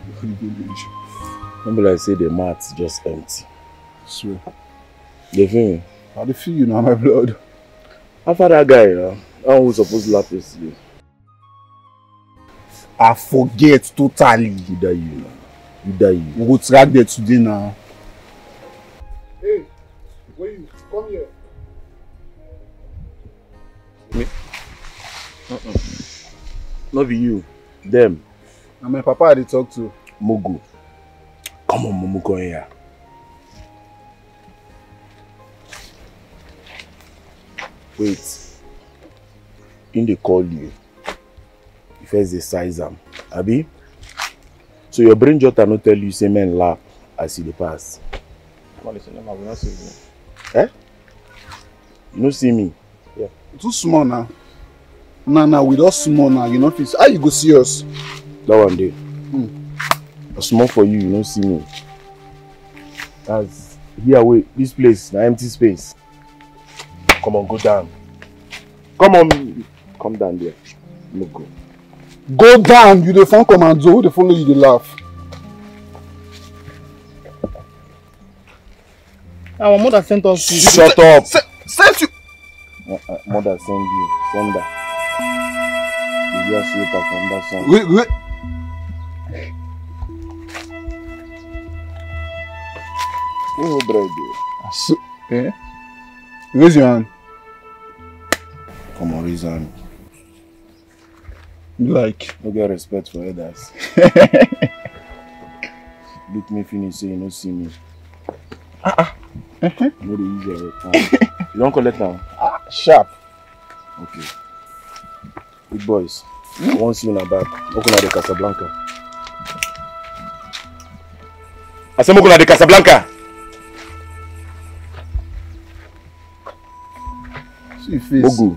for the village. Remember I say the mat's just empty. Swear. You feel me? How do you feel, you know, my blood? After that guy, how was supposed to laugh yesterday? I forget totally. Either you. We go track there today now. Hey, where you? Come here. Me? Not be you. Them. And my papa they talk to. Mogu. Come on, Momu, come here. Wait. In they call you. You first they size them. Abi? So your brain just not tell you say men laugh as see the pass. Come on, listen, we not see me. Eh? You don't see me? Yeah. Too small now. Nah, we don't small now. You know, how you go see us? That one day. Small for you, you don't see me. As here, wait, this place, the empty space. Come on, go down. Come on, come down there. No go. Go down, you the phone commando, they follow you, they laugh. Our mother sent us. Shut up. Sent you. Mother send you. Send her. You just sleep from that song. Wait. Oh, brother. So, eh? Raise your hand. Come on, raise your hand. Like. No get respect for others. Look me finish, say you don't see me. No, they use your You don't collect now? Sharp. Okay. Big boys. I want to see you in the back. Open at the Casablanca. I said, open at the Casablanca. See face. Bogu.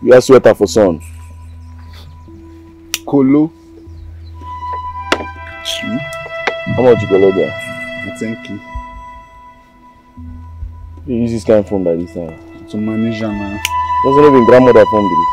You are sweater for son. Kolo. How much you color there? Thank you. You use this kind of phone by this time. To manage now. Doesn't even grandmother phone this.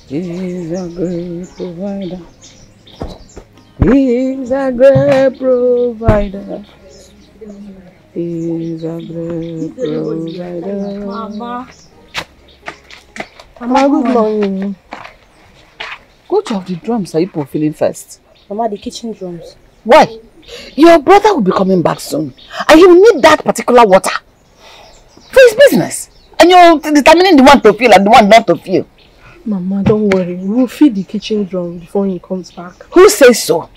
He's a great provider. He's a great provider. He's a great provider. Mama, good morning. Which of the drums are you fulfilling first? Mama, the kitchen drums. Why? Your brother will be coming back soon, and he will need that particular water for his business. And you're determining the one to fill and the one not to fill. Mama, don't worry. We'll feed the kitchen drum before he comes back. Who says so?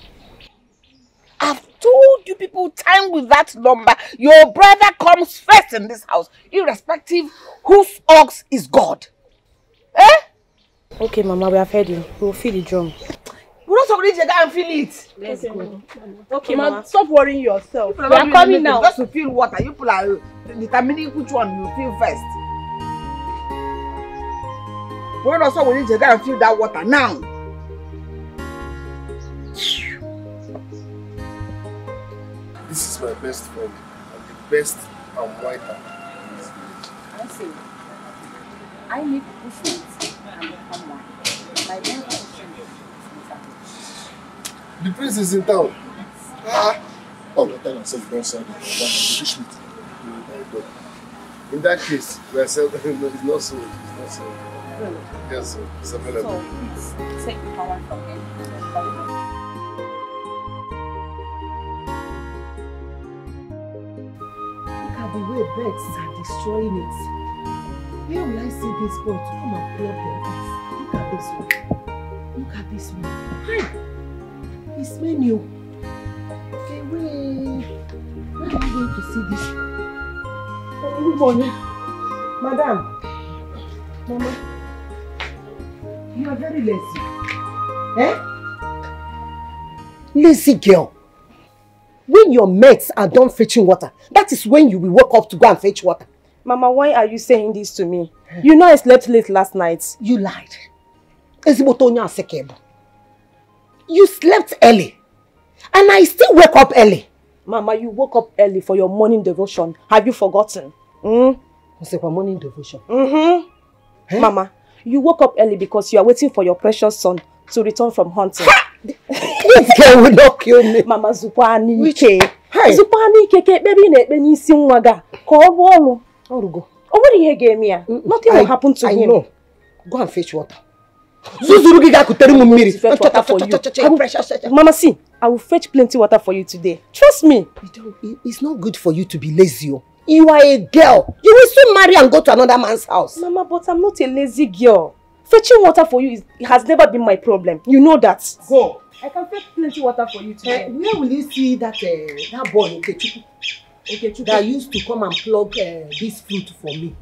I've told you people time with that number. Your brother comes first in this house, irrespective whose ox is God. Eh? Okay, Mama, we have heard you. We'll feed the drum. We don't already go and feel it. Let's go. Okay, Mama, stop worrying yourself. We are coming now. Just to feel water. You people are determining which one you feel first. We're not so we need to go and feel that water now. This is my best friend and the best and whiter in this village. I say, I need pushing and become one. My main question is the prince is in town. Oh, I tell myself you don't sell it. In that case, we are selling. No, it's not sold. It's not sold. Really? Yes, sir. It's available. So please take the power from him. Look at the way birds are destroying it. Where will I see this boy to come and plug their ears? Look at this one. Look at this one. Hi! It's menu. Hey, wait. Where are you going to see this? Good morning. Madam. Mama. You are very lazy. Eh? Lazy girl. When your mates are done fetching water, that is when you will wake up to go and fetch water. Mama, why are you saying this to me? You know I slept late last night. You lied. You slept early. And I still wake up early. Mama, you woke up early for your morning devotion. Have you forgotten? Morning devotion? Mm-hmm. Eh? Mama, you woke up early because you are waiting for your precious son to return from hunting. This girl will not kill me. Mama, Zupani Ike. Zupani Ike, baby, Nebeni Simwaga. Call Orugo. Oh, what did he give me? Nothing will happen to him. Know. Go and fetch water. Mama, see, I will fetch plenty water for you today. Trust me. It's not good for you to be lazy. You are a girl. You will soon marry and go to another man's house. Mama, but I'm not a lazy girl. Fetching water for you has never been my problem. You know that. Go. I can fetch plenty water for you today. Where will you see that boy that used to come and plug this fruit for me?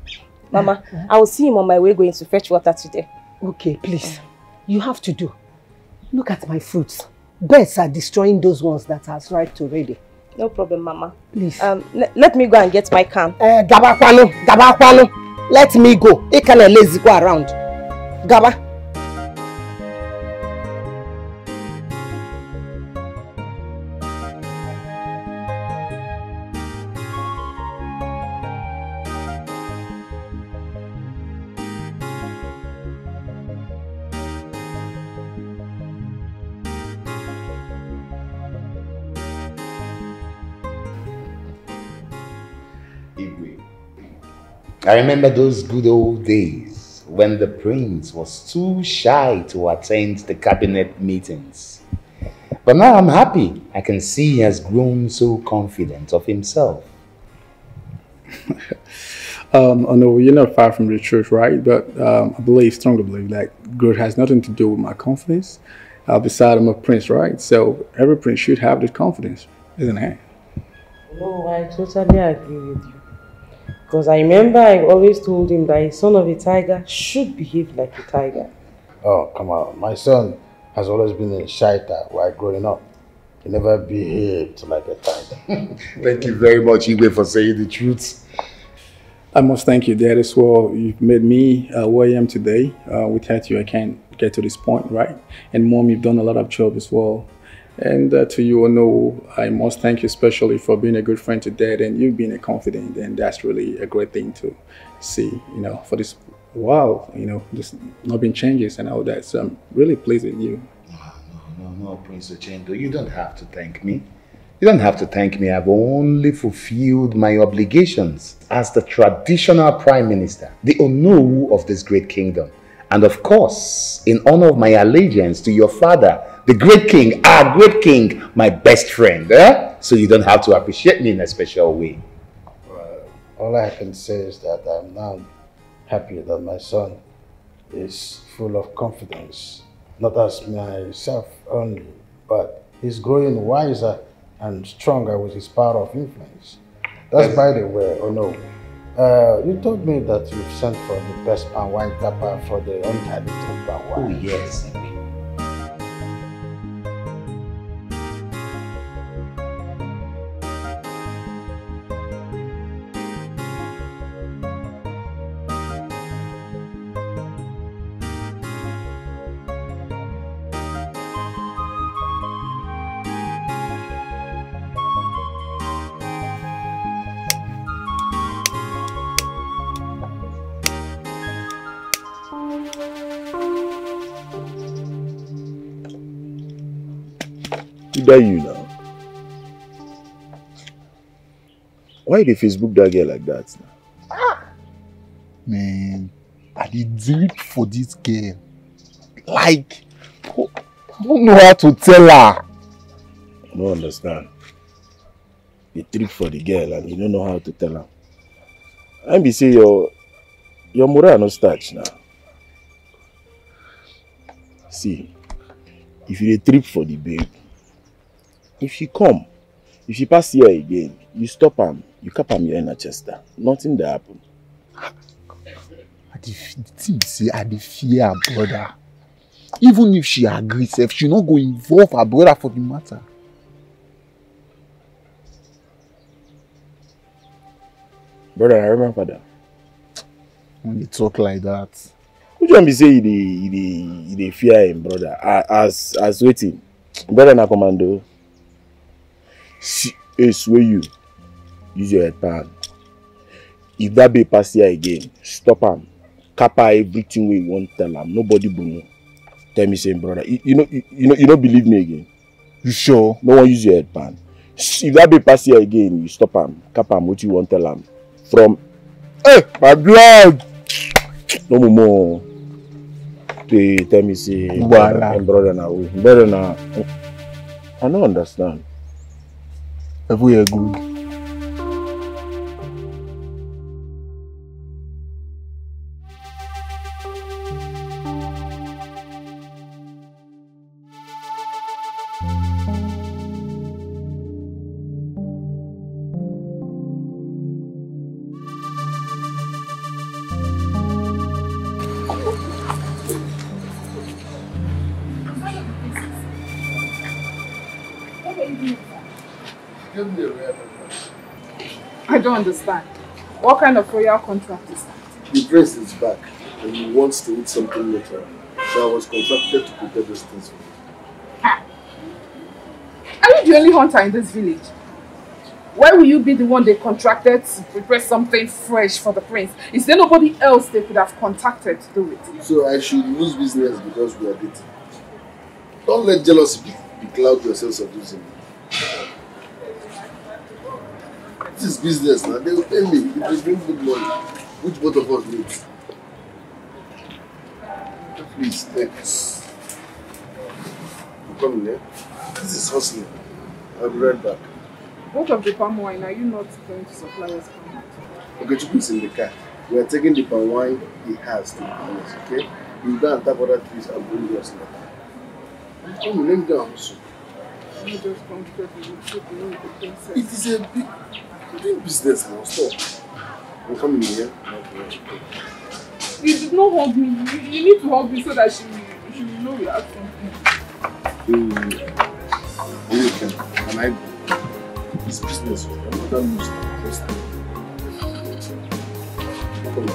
Mama, I will see him on my way going to fetch water today. Okay, please. You have to do. Look at my fruits. Birds are destroying those ones that are ripe already. No problem, Mama. Please. Let me go and get my can. Gabakwano. Let me go. It can lazy go around. Gaba. Igwe. I remember those good old days when the prince was too shy to attend the cabinet meetings. But now I'm happy. I can see he has grown so confident of himself. Oh no, you're not far from the truth, right? But I strongly believe that growth has nothing to do with my confidence. Besides, I'm a prince, right? So every prince should have this confidence, isn't it? No, I totally agree with you. Because I remember I always told him that a son of a tiger should behave like a tiger. Oh, come on. My son has always been a shy type while growing up. He never behaved like a tiger. Thank you very much, Igwe, for saying the truth. I must thank you, Dad, as well. You've made me where I am today. Without you, I can't get to this point, right? And Mom, you've done a lot of job as well. And to you, Ono, I must thank you especially for being a good friend to Dad and you being a confidant. And that's really a great thing to see, for this while, just not been changes and all that. So I'm really pleased with you. No, Prince Ochendo, you don't have to thank me. You don't have to thank me. I've only fulfilled my obligations as the traditional Prime Minister, the Onu of this great kingdom. And of course, in honor of my allegiance to your father, the great king, our great king, my best friend. So you don't have to appreciate me in a special way. All I can say is that I'm now happy that my son is full of confidence. Not as myself only, but he's growing wiser and stronger with his power of influence. That's by the way, no. You told me that you've sent for the best pan wine tapper for the untalented pan wine. Oh, yes. That you now? Why did Facebook that girl like that now? Man, I did drip for this girl. Like, I don't know how to tell her. I don't understand. You drip for the girl and you don't know how to tell her. I be say your morale no starch now. See, if you trip for the babe, if she come, If you pass here again, you stop him, you cap him here in a chester. Nothing will happen. The thing say I dey fear her brother. Even if she agrees, if she not go involve her brother for the matter. Brother, I remember that. When they talk like that. Which one be say you dey fear him, brother? As waiting. Brother na commando. Swear you. Use your head pan. If that be pass here again, stop him. Kappa everything we want tell him. Nobody will know. Tell me saying, brother. You don't believe me again. You sure? No one use your head pan. If that be pass here again, you stop him. Kappa what you want tell him. From my blood. No more. They tell me say brother now. I don't understand. Everywhere good. I don't understand. What kind of royal contract is that? The prince is back and he wants to eat something later. So I was contracted to prepare those things for him. Are you the only hunter in this village? Why will you be the one they contracted to prepare something fresh for the prince? Is there nobody else they could have contacted to do it? So I should lose business because we are dating. Don't let jealousy becloud your sense of losing. This is business now. They will pay me if they bring good money, which both of us need. Please, thanks. You come in here. This is hustling. I'll be right back. What of the palm wine? Are you not going to supply us palm wine? Okay, Chukwu's in the car. We are taking the palm wine he has to the palace, okay? You go and tap other trees and bring yours later. Come on, let me go and hustle. You just come to the princess. It is a big business now. Stop. I'm coming in here. You did not hug me. You need to hug me so that she will know we have something. Can I go? It's business. I'm not done losing. Come on.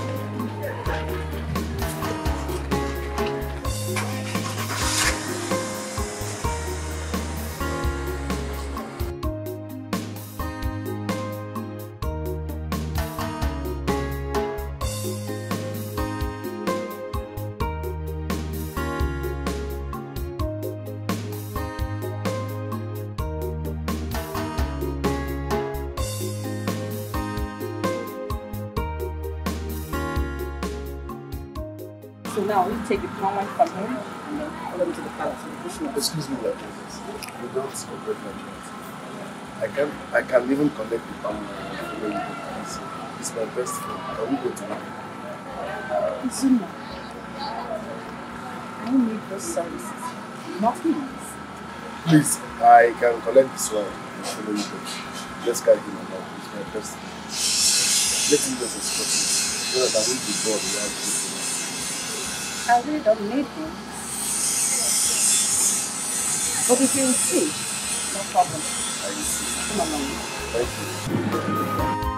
So now you take the palm wine from him and then follow him to the palace. Excuse me, my princess. You don't forget my friend. I can even collect the palm wine and follow you to the palace. It's my best friend. Can we go together? Zuma, I need those services, nothing else. Please, I can collect this one and follow you there. Let's carry him along. It's my best friend. Let him just escort me. So that I won't be bored without you. I really don't need him. But if you insist, no problem. I insist. Come along. Thank you.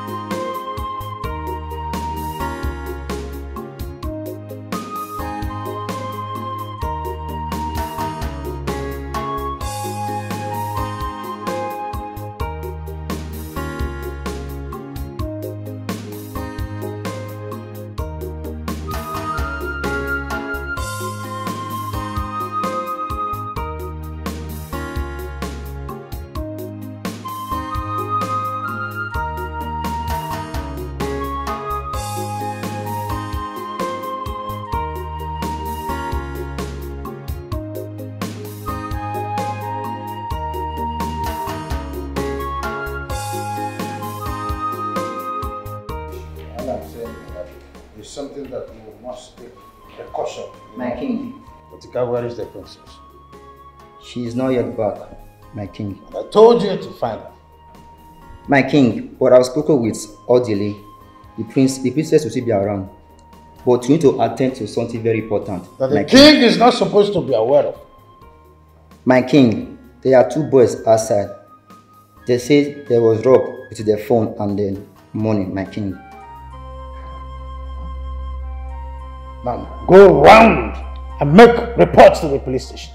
Something that you must take precaution. My king. Otika, where is the princess? She is not yet back, my king. I told you to find her. My king, what I've spoken with Odile, the princess will still be around. But you need to attend to something very important. That the king is not supposed to be aware of. My king, there are 2 boys outside. They say there was rob with their phone and then money, my king. Now go round and make reports to the police station.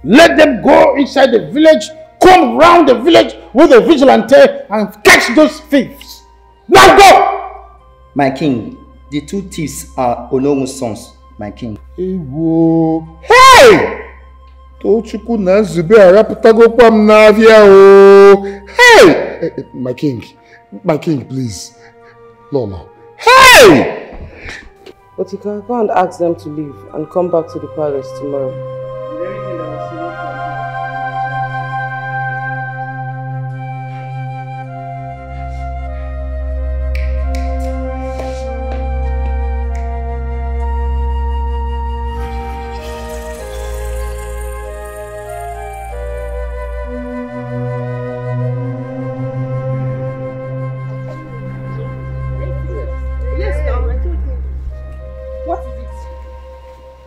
Let them go inside the village, come round the village with a vigilante and catch those thieves. Now go! My king, the 2 thieves are Onomu's sons, my king. Hey! Tochukwu na Zubby arapụtagokwa m n'avia o. Hey! My king, please. Lolo. Hey! But you can go and ask them to leave and come back to the palace tomorrow.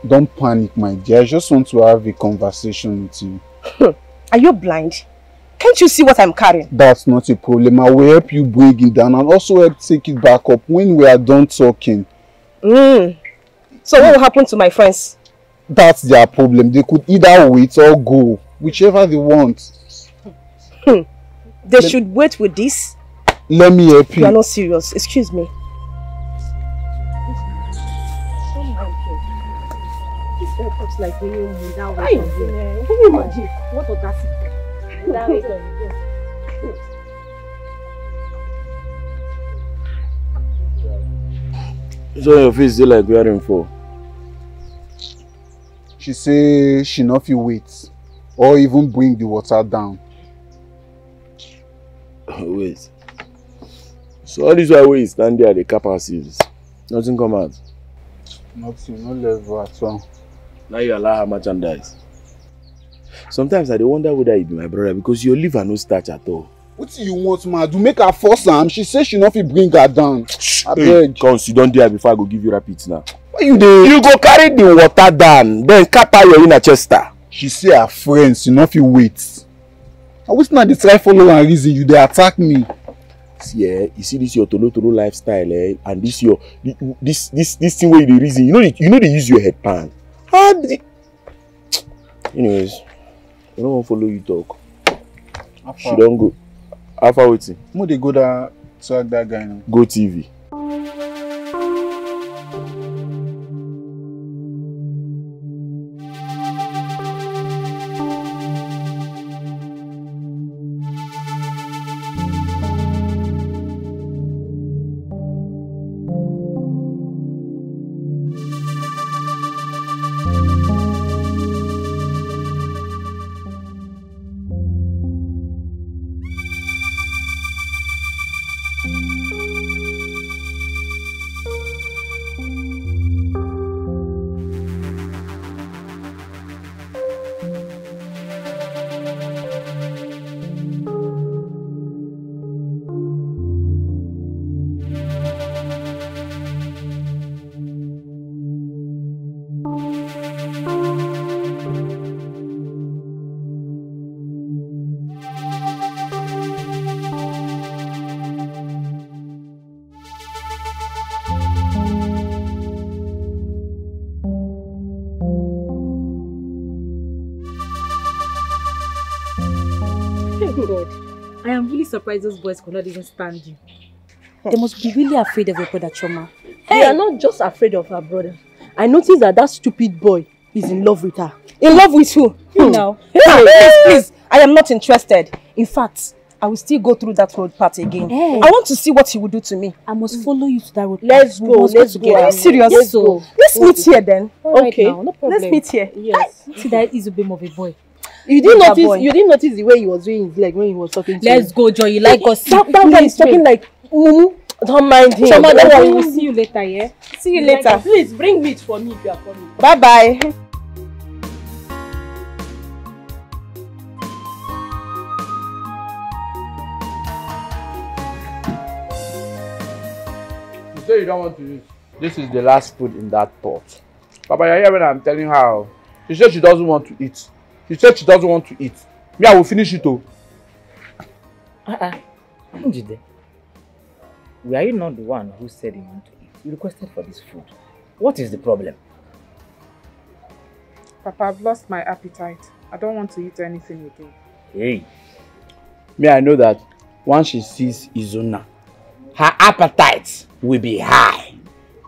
Don't panic, my dear. I just want to have a conversation with you. Are you blind? Can't you see what I'm carrying? That's not a problem. I will help you break it down and also help take it back up when we are done talking. So what will happen to my friends? That's their problem. They could either wait or go, whichever they want. They should wait with this? Let me help you. You are not serious. Excuse me. It's like when you move that way. Can you imagine? What audacity? That way. So your face is like wearing for? She say she not feel wait or even bring the water down. Wait. So all this while we stand there, the capacities, nothing come out. Nothing, no level at all. Now you allow her merchandise. Sometimes I wonder whether you be my brother because your liver no starch at all. What do you want, man? Do make her force am? She say she not fit bring her down. I beg. Come sit down there before I go give you rapids now. What you dey? You go carry the water down, then scatter your inner chester. She say her friends, she not fit wait. I wish not dey try follow and reason you dey attack me. See, you see this your tolo lifestyle, and this your this thing where you dey reason. You know they use your head pan. Anyways, I don't want to follow you talk. She don't go. After waiting. Mo dey go there track that guy now. Go TV. God, I am really surprised those boys could not even stand you. They must be really afraid of your brother Choma. They are not just afraid of her brother. I noticed that stupid boy is in love with her. In love with who? Now. Please, I am not interested. In fact, I will still go through that road part again. Hey. I want to see what he will do to me. I must follow you to that road. Let's go. Let's go. Are you serious? Let's go. Let's meet here then. Okay. Now, no problem. Let's meet here. Yes. See that is a bit of a boy. You didn't notice the way he was doing his leg when he was talking to you. Let's go, Joy. You like us? That guy is talking like Mumu. Don't mind him. Choma, don't worry. We'll see you later, yeah? See you later. Please bring meat for me if you are coming. Bye-bye. say you don't want to eat. This is the last food in that pot. Papa, you hear when I'm telling her? She said she doesn't want to eat. She said she doesn't want to eat. Me, I will finish it too. Njide, were you not the one who said you want to eat? You requested for this food. What is the problem? Papa, I've lost my appetite. I don't want to eat anything again. Hey. Me, I know that once she sees Izuna, her appetite will be high.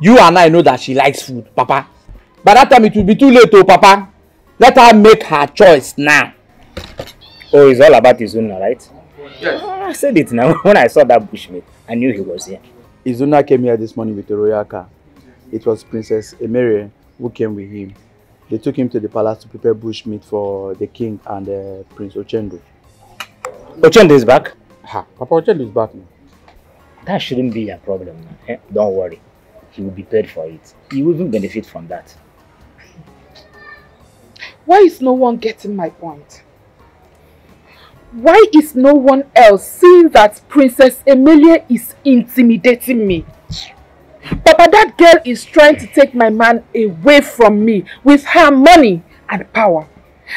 You and I know that she likes food, Papa. By that time, it will be too late, oh, Papa. Let her make her choice now. Oh, it's all about Izuna, right? Yes. I said it now. When I saw that bushmeat, I knew he was here. Izuna came here this morning with a royal car. It was Princess Emere who came with him. They took him to the palace to prepare bushmeat for the king and Prince Ochendo. Ochendo is back? Ha, Papa Ochendo is back now. That shouldn't be a problem. Eh? Don't worry. He will be paid for it. He will even benefit from that. Why is no one getting my point? Why is no one else seeing that Princess Emilia is intimidating me? Papa, that girl is trying to take my man away from me with her money and power.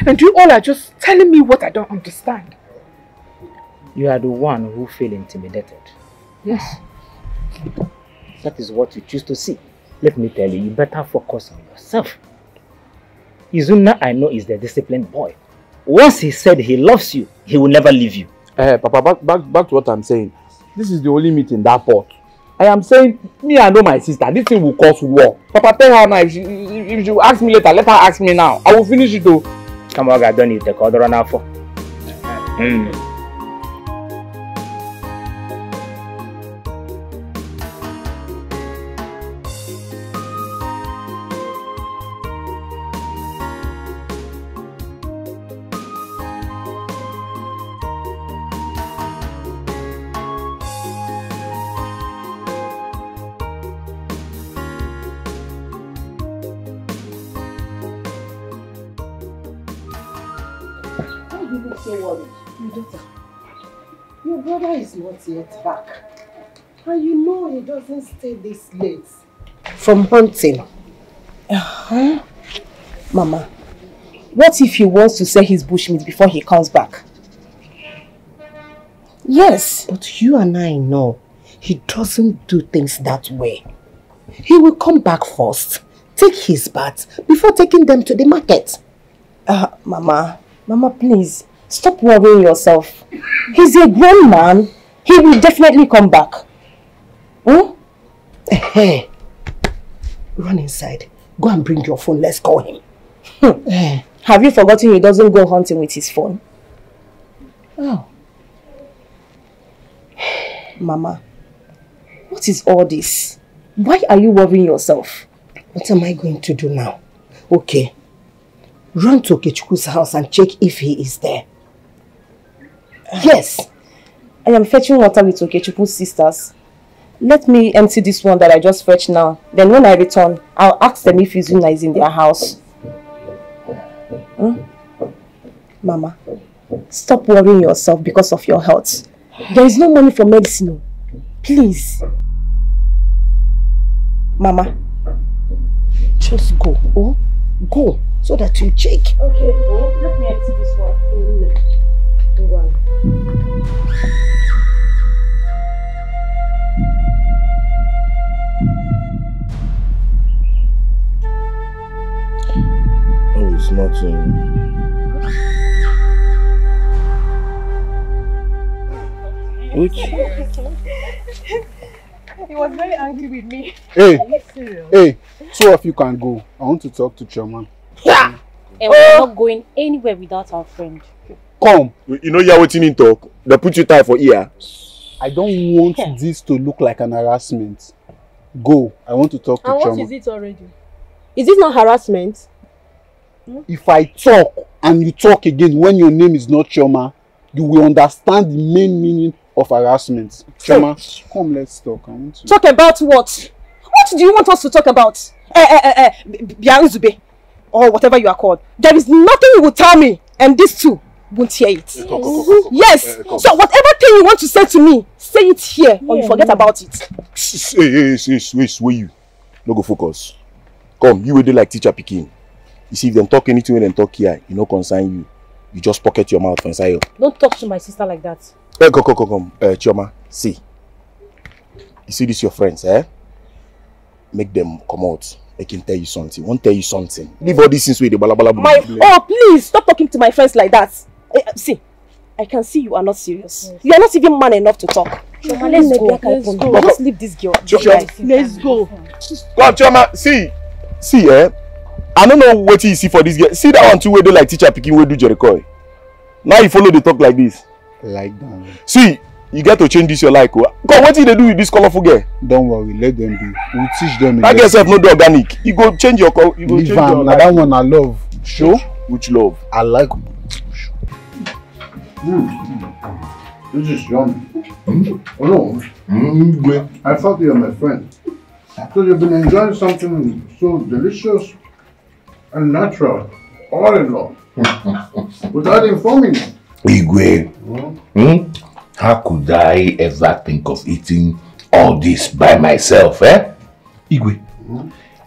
And you all are just telling me what I don't understand. You are the one who feel intimidated. Yes. That is what you choose to see. Let me tell you, you better focus on yourself. Izuna, I know, is the disciplined boy. Once he said he loves you, he will never leave you. Papa, back to what I'm saying. This is the only meat in that pot. I am saying, me, I know my sister. This thing will cause war. Papa, tell her now. If she ask me later, let her ask me now. I will finish it though. Come on, I don't need to call the runner for. Your brother is not yet back. And you know he doesn't stay this late. From hunting. Mama, what if he wants to sell his bushmeat before he comes back? Yes, but you and I know he doesn't do things that way. He will come back first, take his bath before taking them to the market. Mama, please. Stop worrying yourself. He's a grown man. He will definitely come back. Hey, run inside. Go and bring your phone. Let's call him. Have you forgotten he doesn't go hunting with his phone? Oh. Mama, what is all this? Why are you worrying yourself? What am I going to do now? Okay. Run to Okechukwu's house and check if he is there. Yes. I am fetching water with Okechukwu's sisters. Let me empty this one that I just fetched now. Then when I return, I'll ask them if Izuna is in their house. Mama, stop worrying yourself because of your health. There is no money for medicine. Please. Mama, just go. Oh, go so that you check. Okay, let me empty this one. Oh, it's nothing. Which? He was very angry with me. Hey, two of you can go. I want to talk to Chairman. Yeah. And we're not going anywhere without our friend. Come. You know you're waiting in talk. They put you tie for ear. I don't want this to look like an harassment. Go. I want to talk to Chairman. And what is it already? Is it not harassment? If I talk and you talk again when your name is not Choma, you will understand the main meaning of harassment. Choma, come, let's talk. I want to... Talk about what? What do you want us to talk about? Zubby, or whatever you are called. There is nothing you will tell me, and this too won't hear it. Yes. So whatever thing you want to say to me, say it here or you forget about it. Wait, you. No go focus. Come, you will do like teacher picking. You see, if them talk anything when them talk here, you no concern you. You just pocket your mouth inside you. Don't talk to my sister like that. Hey, come. Chioma, see. You see this your friends, eh? Make them come out. I can tell you something. Won't tell you something. Leave all these things with the balabala. Oh, please stop talking to my friends like that. See, I can see you are not serious. Yes. You are not even man enough to talk. Chioma, let's go. Just leave this girl. Let's go. Come, Chioma, see, eh? I don't know what you see for this girl. See that one too where they like teacher picking where do Jericho. Now you follow the talk like this. Like that. See, you got to change this your like. Come, what did they do with this colorful girl? Don't worry, let them be. We'll teach them. That girl self no do organic. You go change your color. You go leave change your like. That one I love. Show? Which love? I like. This is yummy. Oh no. Igwe, I thought you were my friend. So you've been enjoying something so delicious and natural, all in all, without informing me. Igwe, how could I ever think of eating all this by myself, eh? Igwe,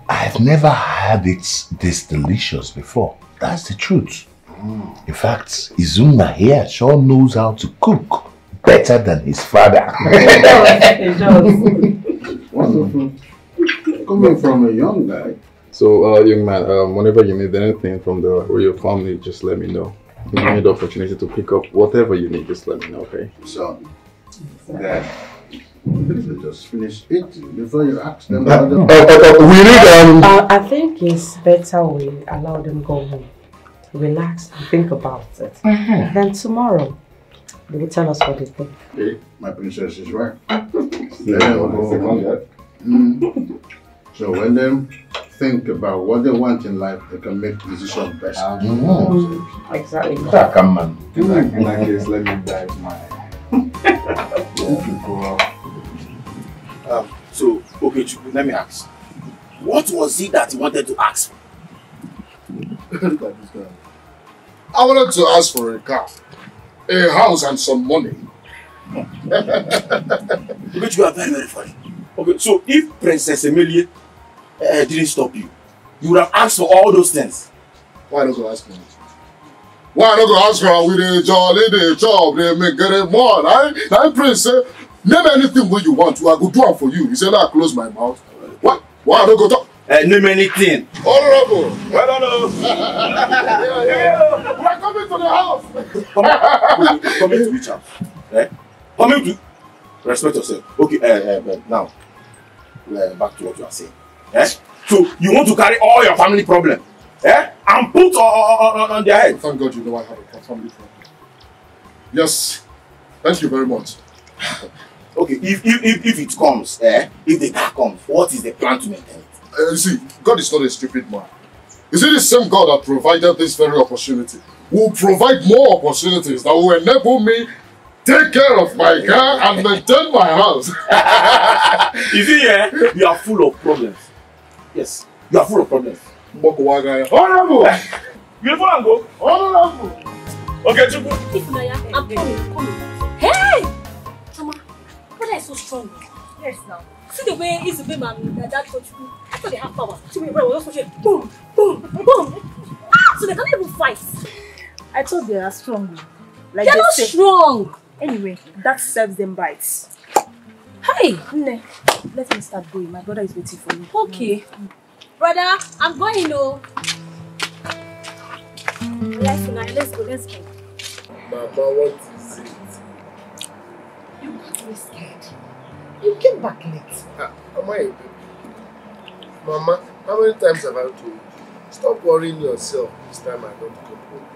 I've never had it this delicious before. That's the truth. In fact, Izuma here sure knows how to cook better than his father. Wonderful. Coming from a young guy. So, young man, whenever you need anything from the royal family, just let me know. Give me the opportunity to pick up whatever you need, just let me know, okay? So, Dad, just finish eating before you ask them. I think it's better we allow them go home. Relax and think about it. Then tomorrow, they will tell us what they think. Okay, my princess is right. So when they think about what they want in life, they can make decisions best. Exactly. Come on. In that case, let me dive mine. So, okay, Chukwu, let me ask. What was it that you wanted to ask for? Look at this guy. I wanted to ask for a car, a house, and some money. But you are very, very funny. Okay, so if Princess Emilie didn't stop you, you would have asked for all those things. Why not go ask for it? Why not go ask for it with a jolly, the job, they make it more? I Princess, name anything what you want to, I go do it for you. You say, I close my mouth. What? Why not go talk? Name anything. Honorable. Well, no. We're coming to the house. Coming to which house? Coming to respect yourself. Okay, now back to what you are saying. So you want to carry all your family problem, and put on their head. Thank God you know I have a family problem. Yes, thank you very much. Okay, if it comes, if the car comes, what is the plan to maintain it? You see, God is not a stupid man. You see, the same God that provided this very opportunity will provide more opportunities that will enable me take care of my car and maintain my house. You see, you are full of problems. Yes, you are full of problems. Honorable! Beautiful and go. Honorable! Okay, Chukwu. I'm coming. Hey! Mama, brother is so strong. Yes, now. See the way he's a big man, that touch you. I thought they have power. See me, brother, just push boom, boom, boom. So they can't even fight. I thought they are strong. Like they're not strong. Anyway, that serves them right. Hey, Nne, let me start going. My brother is waiting for me. Okay. Brother, I'm going, though. Yes, let's go. Mama, what is it? You got me scared. You came back late. Am I a baby? Mama, how many times have I told you? Stop worrying yourself. This time I don't come home.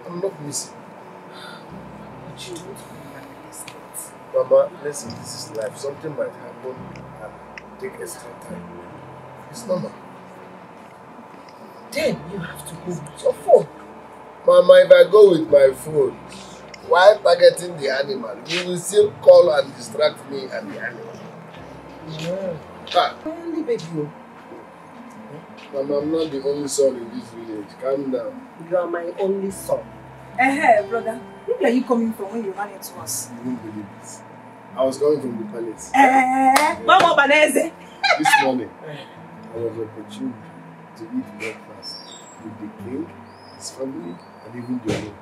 I'm not missing. But you won't come back this late. Mama, listen, this is life. Something might happen and take extra time. It's normal. Then you have to go with your phone. Mama, if I go with my phone, while targeting the animal, you will still call and distract me and the animal. Only baby. Mama, I'm not the only son in this village. Calm down. You are my only son. Brother. Where are you coming from when you ran into us? You won't believe this. I was coming from the palace. Mama Banese. This morning, I was opportune to eat breakfast with the king, his family, and even the other.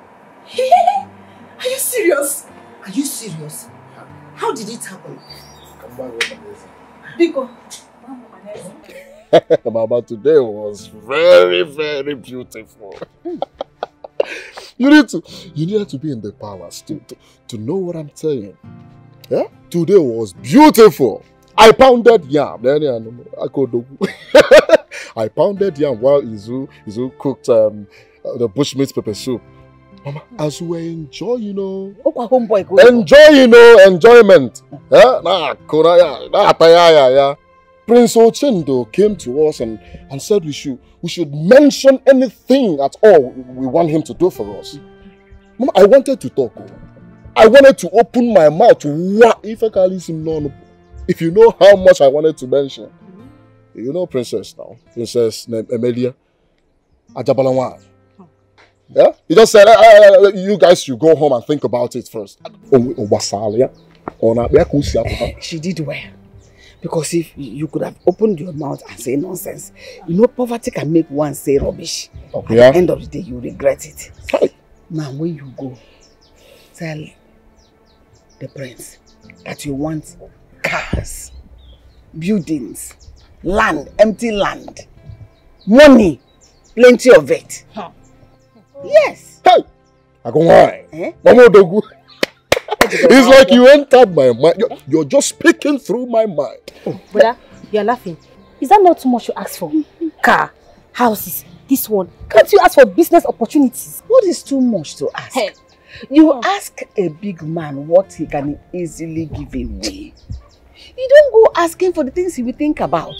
Are you serious? Are you serious? How did it happen? Come back, Banese. Biko. Mama, today was very, very beautiful. You needed to be in the palace to know what I'm saying. Yeah? Today was beautiful. I pounded yam. I pounded yam while Izu cooked the bushmeat pepper soup. Mama, as we were enjoying, enjoyment. Yeah? Prince Ochendo came to us and said we should mention anything at all we want him to do for us. Mama, I wanted to talk. I wanted to open my mouth. If you know how much I wanted to mention. You know Princess now. Princess Emilia. Ajabalanwa. Yeah? He just said, you guys should go home and think about it first. She did well. Because if you could have opened your mouth and say nonsense, you know poverty can make one say rubbish. Okay. At the end of the day, you regret it. Now when you go, tell the prince that you want cars, buildings, land, empty land, money, plenty of it. Huh. Yes. Hey! I go why? It's like you entered my mind. You're just speaking through my mind. Oh, brother, you're laughing. Is that not too much to ask for? Car, houses, this one. Can't you ask for business opportunities? What is too much to ask? Hey. You ask a big man what he can easily give away. You don't go asking for the things he will think about.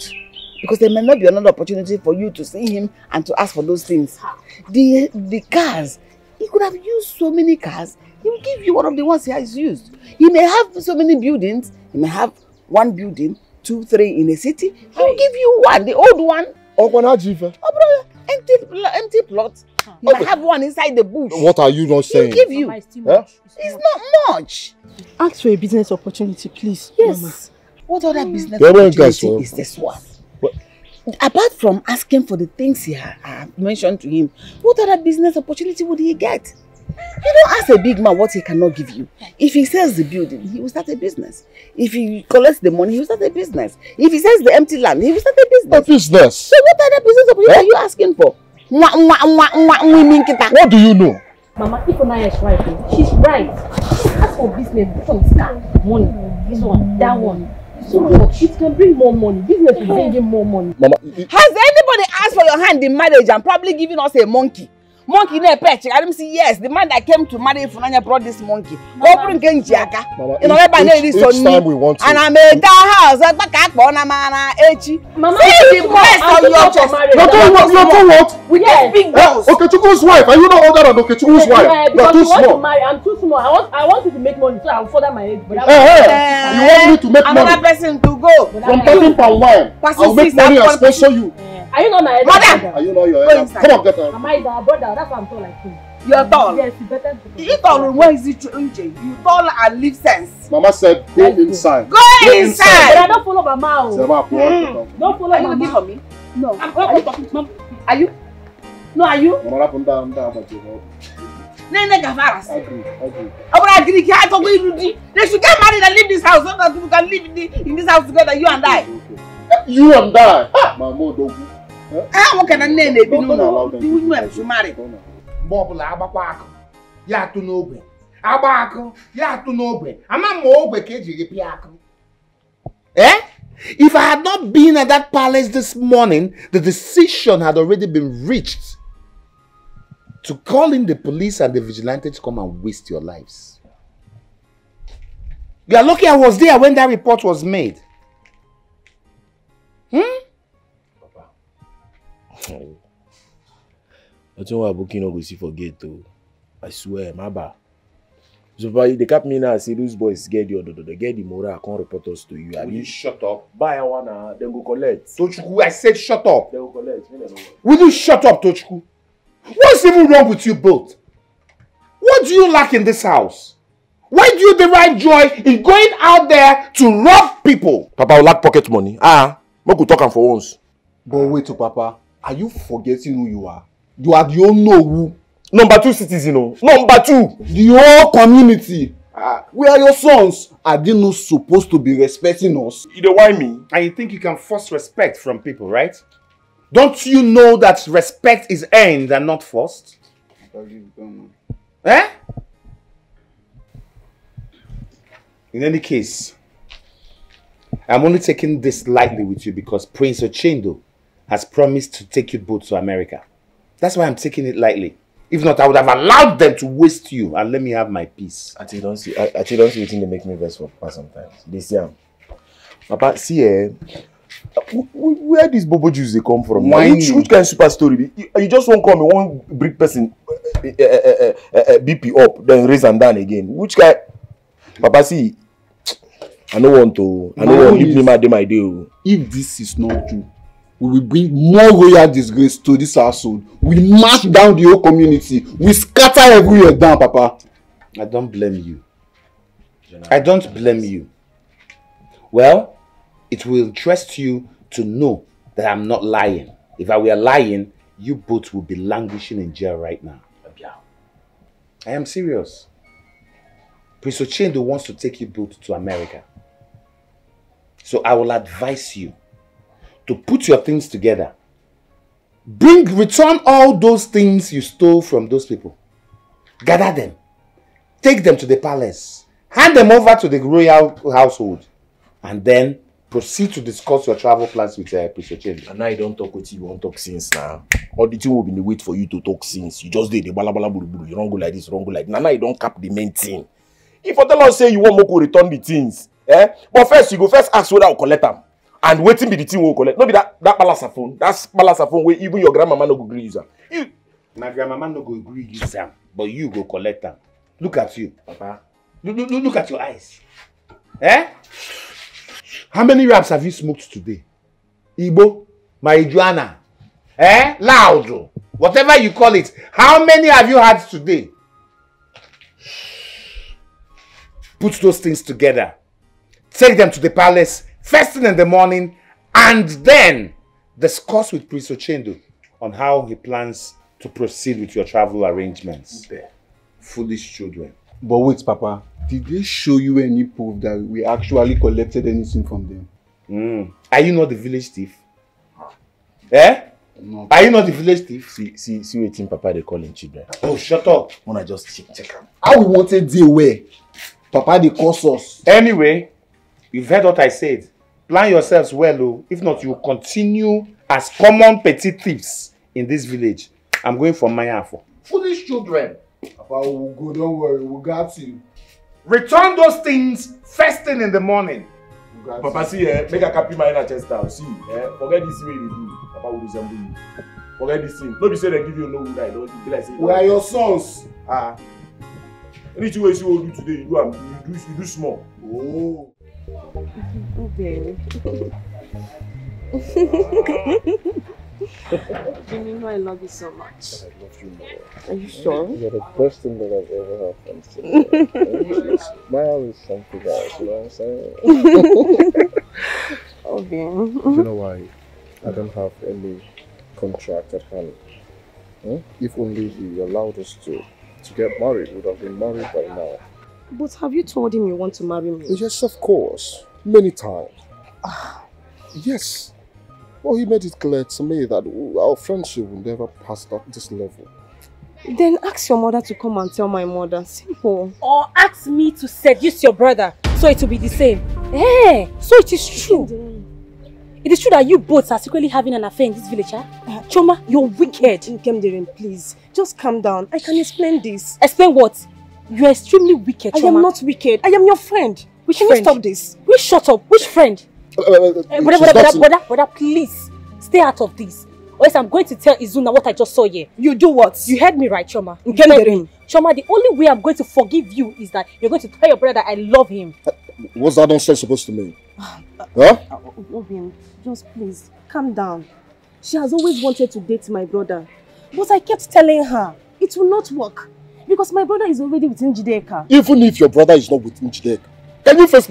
Because there may not be another opportunity for you to see him and to ask for those things. The cars, he could have used so many cars. He will give you one of the ones he has used. He may have so many buildings. He may have one building, 2, 3 in a city. He will give you one, the old one. Oh, brother, empty plot. You might have one inside the bush. What are you not saying? He'll give you. It's not much. Ask for a business opportunity, please. Yes. Mama. What other business opportunity is this one? What? Apart from asking for the things he have mentioned to him, what other business opportunity would he get? You don't ask a big man what he cannot give you. If he sells the building, he will start a business. If he collects the money, he will start a business. If he sells the empty land, he will start a business. A business? So what other business opportunity are you asking for? What do you know? Mama, if Onaya is right, she's right. Ask for business, money, this one, that one. So much. It can bring more money. Business will bring in more money. Mama, has anybody asked for your hand in marriage and probably given us a monkey? Monkey in a patch. I don't see. Yes, the man that came to marry Funanya brought this monkey. Mama, each time we want to. And I made the house. Mama, see the breast on your chest. What? With this big house. Okechukwu's wife. Are you not older than Okechukwu's wife? You are too small. I'm too small. I want you to make money so I'll further my age. You want me to make money? Another person to go. From tapping palm wine. I'll make money and sponsor you. Are you not my elder brother? Are you not your elder? Come on, get out. Am I the brother? That's why I'm tall like him. You're tall? Yes, you better. You tall when is it changing? You tall and live sense. Mama said go inside. Go inside! But I don't follow Mama. Don't follow Mama. Are you looking for me? No. Are you talking to Mama? Are you? No, are you? Mama, up and down, but you know. Nene Gavaras. Agree. They should get married and leave this house so that people can live in this house together, you and I. You and I? Mama, don't. What can a name be no? You will marry. Bob Labacquaco. Yatu nobe. Abaco. Yatu nobe. I'm not more Bekeji Piaco. Eh? If I had not been at that palace this morning, the decision had already been reached to call in the police and the vigilantes to come and waste your lives. You are lucky I was there when that report was made. Papa. I don't want booking no go see forget though. I swear, my bad. So they cap me now and say those boys get the moral, I can't report us to you. Will you shut up? Buy one, then go collect. Tochukwu, I said shut up. They go collect. Will you shut up, Tochukwu? What's even wrong with you both? What do you lack in this house? Why do you derive joy in going out there to rob people? Papa, I lack pocket money. We could talk am for once. But wait, Papa. Are you forgetting who you are? You are the who. Number 2 citizen, Number 2. The whole community. We are your sons. Are they not supposed to be respecting us? You don't want me? And you think you can force respect from people, right? Don't you know that respect is earned and not forced? Eh? In any case, I'm only taking this lightly with you because Prince Ochendo has promised to take you both to America. That's why I'm taking it lightly. If not, I would have allowed them to waste you and let me have my peace. I don't see anything they make me vex for Papa sometimes. They say, Papa, see, where these bobo Jews they come from? Which kind of super story? You just won't come, one brick person BP up, then raise and down again. Which guy? Papa, see, I don't want to leave me my deal. If this is not true, we will bring more royal disgrace to this household. We march down the whole community. We scatter everywhere down, Papa. I don't blame you. I don't blame you. Well, it will interest you to know that I'm not lying. If I were lying, you both would be languishing in jail right now. I am serious. Prince Ochendo wants to take you both to America. So I will advise you to put your things together. Return all those things you stole from those people. Gather them. Take them to the palace. Hand them over to the royal household. And then proceed to discuss your travel plans with Prince Ochendo. And now you don't talk with you won't talk since now. All the thing will be in the wait for you to talk since. You just did the bala bala buru buru. You don't go like this, you don't go like that. Now you don't cap the main thing. If you tell us say you want Moko return the things, but first you go first ask whether I'll collect them. And waiting be the thing will collect. No be that balasa phone. That's balasa phone where even your grandmama no go agree use them. My grandmama no go agree use them, but you go collect them. Look at you, Papa. Look at your eyes. How many raps have you smoked today? Igbo, marijuana, loud, whatever you call it. How many have you had today? Put those things together. Take them to the palace first thing in the morning, and then discuss with Prince Ochendo on how he plans to proceed with your travel arrangements. Foolish children. But wait, Papa, did they show you any proof that we actually collected anything from them? Are you not the village thief? No. Are you not the village thief? See what team Papa they call in children. Oh, shut up. When I just check them. How we wanted they were. Papa they cost us. Anyway, you've heard what I said. Plan yourselves well, oh. If not, you will continue as common petty thieves in this village. I'm going for my for. Foolish children. Papa, we'll go, don't worry, we got you. Return those things first thing in the morning. Papa, see, make a copy my inner chest down. See, forget this way they do. Papa will resemble you. Forget this thing. Nobody say they give you no wood. I don't be like say. We are your sons. Anything you do today, you do small. Oh. Okay. You know I love you so much. I love you more. Are you sure? You're the best thing that I've ever had from smile is something else, you know what I'm saying? Okay. You know why I don't have any contract at hand? If only he allowed us to get married, we would have been married by now. But have you told him you want to marry me? Yes, of course. Many times. Yes. Well, he made it clear to me that our friendship will never pass this level. Then ask your mother to come and tell my mother. Simple. Or ask me to seduce your brother, so it will be the same. So it is true. It is true that you both are secretly having an affair in this village, huh? Choma, you're wicked. Nkemderen, please. Just calm down. I can explain this. Explain what? You're extremely wicked, Choma. I am not wicked. I am your friend. Which can friend? You stop this? Will you shut up? Which friend? Brother, please. Stay out of this. Or else I'm going to tell Izuna what I just saw here. You do what? You heard me right, Choma. Nkemderen. Choma, the only way I'm going to forgive you is that you're going to tell your brother that I love him. What's that nonsense supposed to mean? Robin, just please, calm down. She has always wanted to date my brother. But I kept telling her, it will not work. Because my brother is already with Njideka. Even if your brother is not with Njideka, can you face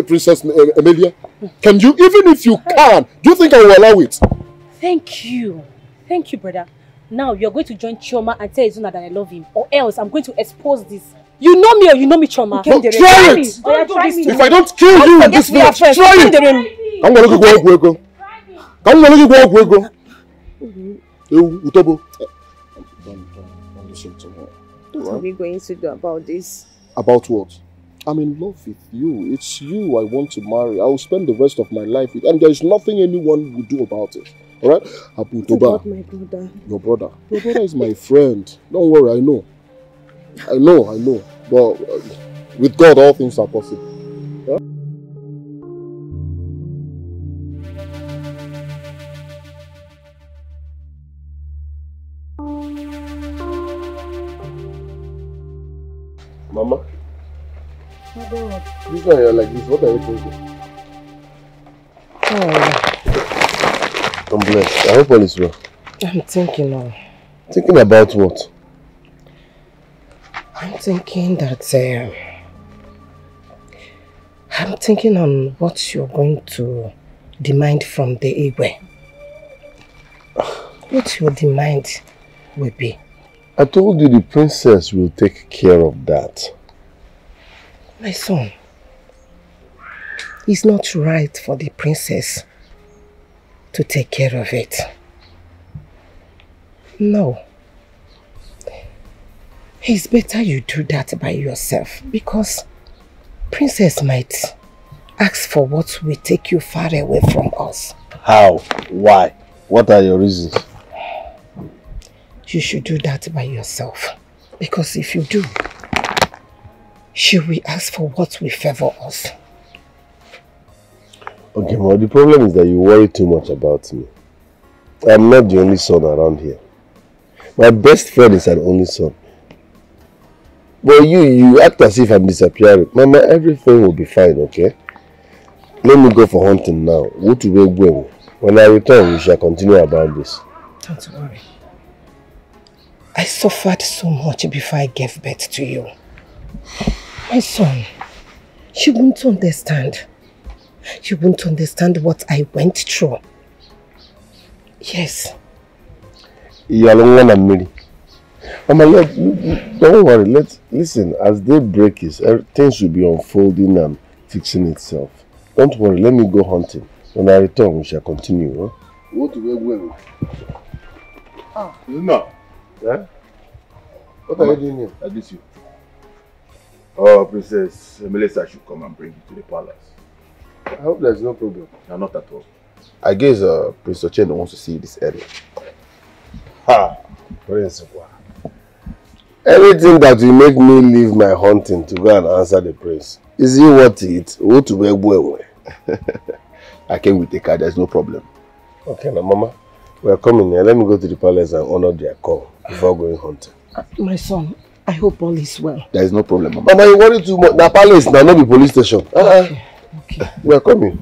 Princess Emilia? Can you? Even if you can, do you think I will allow it? Thank you. Thank you, brother. Now you're going to join Chioma and tell Izuna that I love him. Or else I'm going to expose this. You know me or you know me, Chioma. Try it! If I don't kill you in this village, try it! I'm going to go. Utobo. Don't listen to me. What are we going to do about this? About what? I'm in love with you. It's you I want to marry. I will spend the rest of my life with, and there's nothing anyone will do about it. Alright? What about my brother? Your brother. Your brother is my friend. Don't worry, I know. I know. But with God, all things are possible. Yeah? Mama? This one you're like this, what are you thinking? I'm blessed. I hope all is well. I'm thinking of... Thinking about what? I'm thinking that... I'm thinking on what you're going to demand from the Igwe. What your demand will be. I told you the princess will take care of that. My son, it's not right for the princess to take care of it. No. It's better you do that by yourself, because princess might ask for what will take you far away from us. How? Why? What are your reasons? You should do that by yourself, because if you do, she will ask for what will favor us. Okay, well, the problem is that you worry too much about me. I'm not the only son around here. My best friend is an only son. But you act as if I'm disappearing. Mama, everything will be fine, okay? Let me go for hunting now. When I return, we shall continue about this. Don't worry. I suffered so much before I gave birth to you. My son, you won't understand. You won't understand what I went through. Yes. Mama, don't worry. Listen, as day breaks, things will be unfolding and fixing itself. Don't worry, let me go hunting. When I return, we shall continue. Huh? What will Oh. No. Yeah? What are you doing here? I miss you. Oh, Princess Melissa should come and bring you to the palace. I hope there's no problem. No, not at all. I guess Prince Ochendo wants to see this area. Ha! Prince, everything that will make me leave my hunting to go and answer the prince. Is he worth it? I came with the car, there's no problem. Okay, now Mama, we are coming here. Let me go to the palace and honor their call before going hunting. My son, I hope all is well. There is no problem, Mama. Mama, you worry too much. The palace now, not the police station. Okay. We are coming.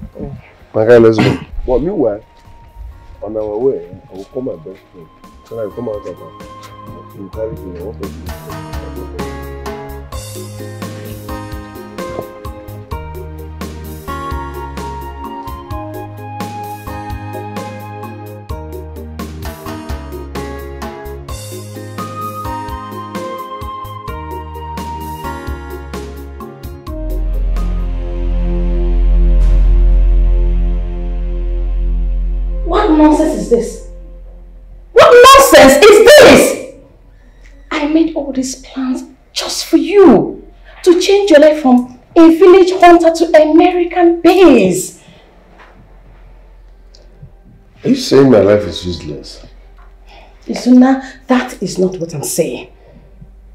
My guy, let's go. Well, meanwhile, on our way, I will call my best friend. So I will come out about. You carry me. What nonsense is this? What nonsense is this? I made all these plans just for you. To change your life from a village hunter to American base. Are you saying my life is useless? Izuna, that is not what I'm saying.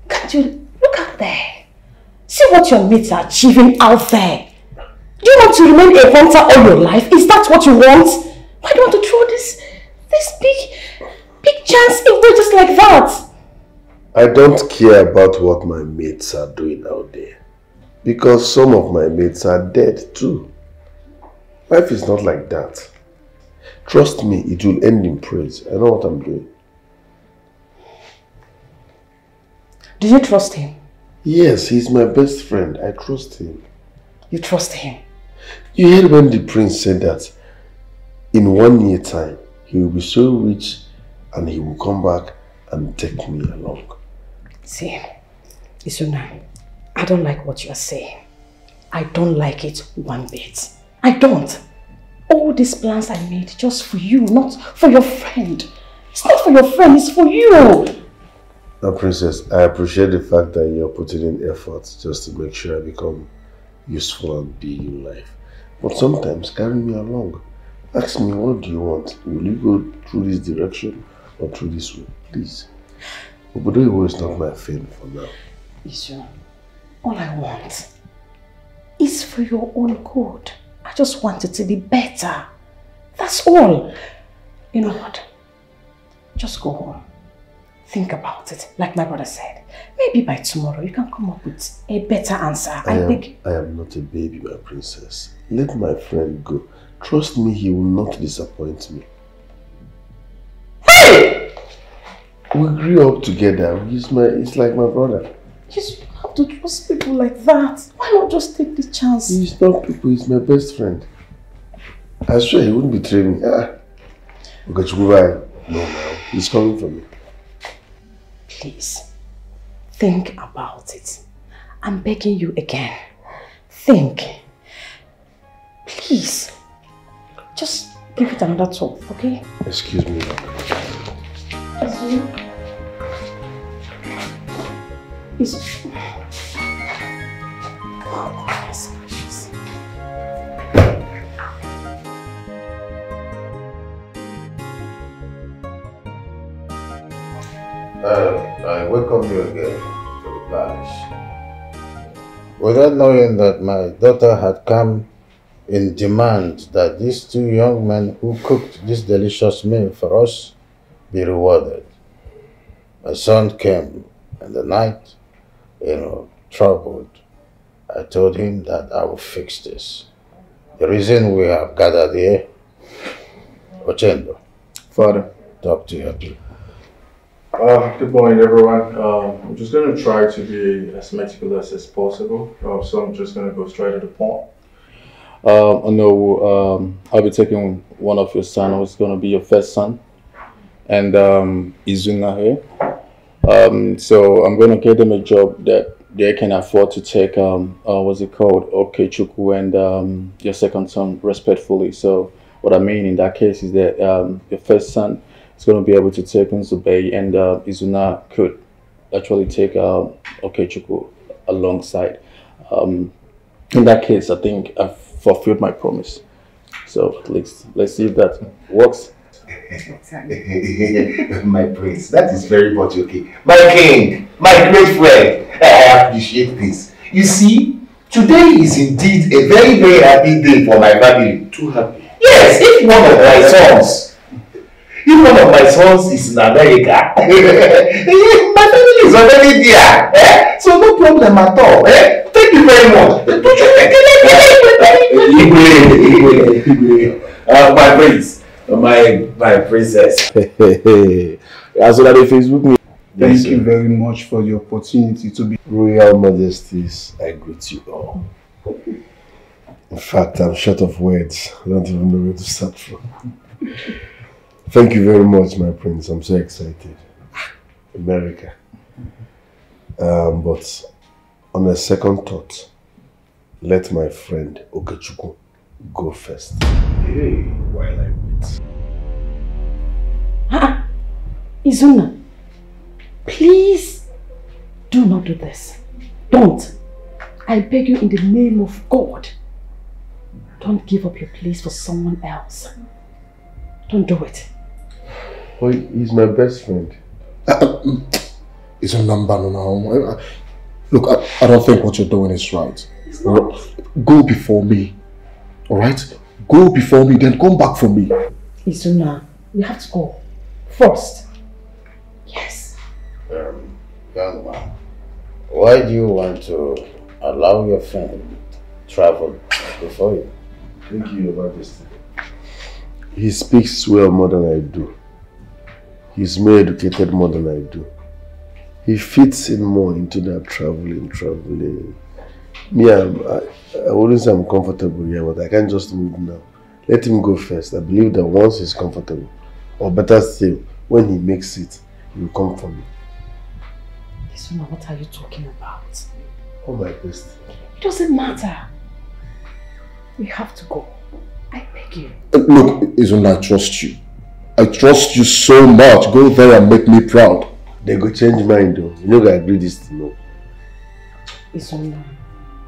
Can't you look out there? See what your mates are achieving out there. Do you want to remain a hunter all your life? Is that what you want? Why do you want to throw this big chance away just like that? I don't care about what my mates are doing out there. Because some of my mates are dead too. Life is not like that. Trust me, it will end in praise. I know what I'm doing. Do you trust him? Yes, he's my best friend. I trust him. You trust him? You heard when the prince said that in 1 year time, he will be so rich and he will come back and take me along. See, Isuna, I don't like what you are saying. I don't like it one bit. I don't. All these plans I made just for you, not for your friend. It's not for your friend, it's for you. Now, Princess, I appreciate the fact that you're putting in effort just to make sure I become useful and big in life. But sometimes carry me along. Ask me, what do you want? Will you go through this direction or through this way? Please. Obodo is not my thing for now. Isu, all I want is for your own good. I just want it to be better. That's all. You know what? Just go home. Think about it. Like my brother said. Maybe by tomorrow you can come up with a better answer. I am not a baby, my princess. Let my friend go. Trust me, he will not disappoint me. Hey! We grew up together. He's like my brother. You have to trust people like that. Why not just take the chance? He's not people, he's my best friend. I swear he wouldn't betray me. No, he's coming for me. Please, think about it. I'm begging you again. Think. Please. Just give it another thought, okay? Excuse me. I welcome you again to the palace. Without knowing that my daughter had come in demand that these two young men who cooked this delicious meal for us be rewarded. My son came in the night, troubled. I told him that I will fix this. The reason we have gathered here, Ochendo. Father. Talk to your people. Good morning, everyone. I'm just going to try to be as meticulous as possible, so I'm just going to go straight to the point. I'll be taking one of your sons, who's going to be your first son, and Izuna here. So I'm going to get them a job that they can afford to take, what's it called, Okechukwu, and your second son, respectfully. So what I mean in that case is that your first son is going to be able to take Zubby, and Izuna could actually take Okechukwu alongside. In that case, I think I've fulfilled my promise. So let's see if that works. My prince, that is very much okay. My king, my great friend, I appreciate this. You see, today is indeed a very, very happy day for my family. Too happy? Yes, if one of my sons is in America, my family is already there. So no problem at all. Thank you very much. My prince, my princess. As well as Facebook me. Thank you very much for the opportunity to be Royal Majesties. I greet you all. In fact, I'm short of words. I don't even know where to start from. Thank you very much, my prince. I'm so excited. America. But on a second thought, let my friend Okechukwu go first. Hey, while I wait. Izuna, please do not do this. Don't. I beg you in the name of God. Don't give up your place for someone else. Don't do it. Oh, he's my best friend. It's a number now. Look, I don't think what you're doing is right. Go before me. Alright? Go before me, then come back for me. Izuna, you have to go first. Yes. Young man, why do you want to allow your friend to travel before you? Thank you, Your Majesty. He speaks well more than I do. He's more educated more than I do. He fits in more into that traveling. Me, I wouldn't say I'm comfortable here, but I can't just move now. Let him go first. I believe that once he's comfortable, or better still, when he makes it, he will come for me. Isuna, what are you talking about? Oh my best. It doesn't matter. We have to go. I beg you. Look, Isuna, I trust you. I trust you so much. Go there and make me proud. They go change mind though. You know I agree this to know. Isuna,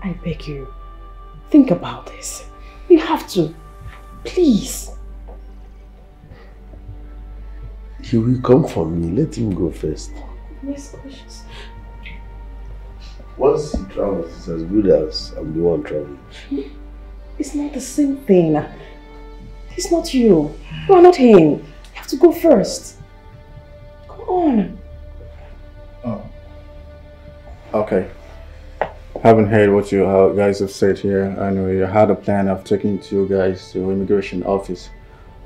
I beg you. Think about this. We have to. Please. He will come for me. Let him go first. Yes, precious. Once he travels, it's as good as I'm the one traveling. It's not the same thing. It's not you. You are not him. You have to go first. Come on. Oh. Okay. Haven't heard what you guys have said here. I know you had a plan of taking you guys to immigration office.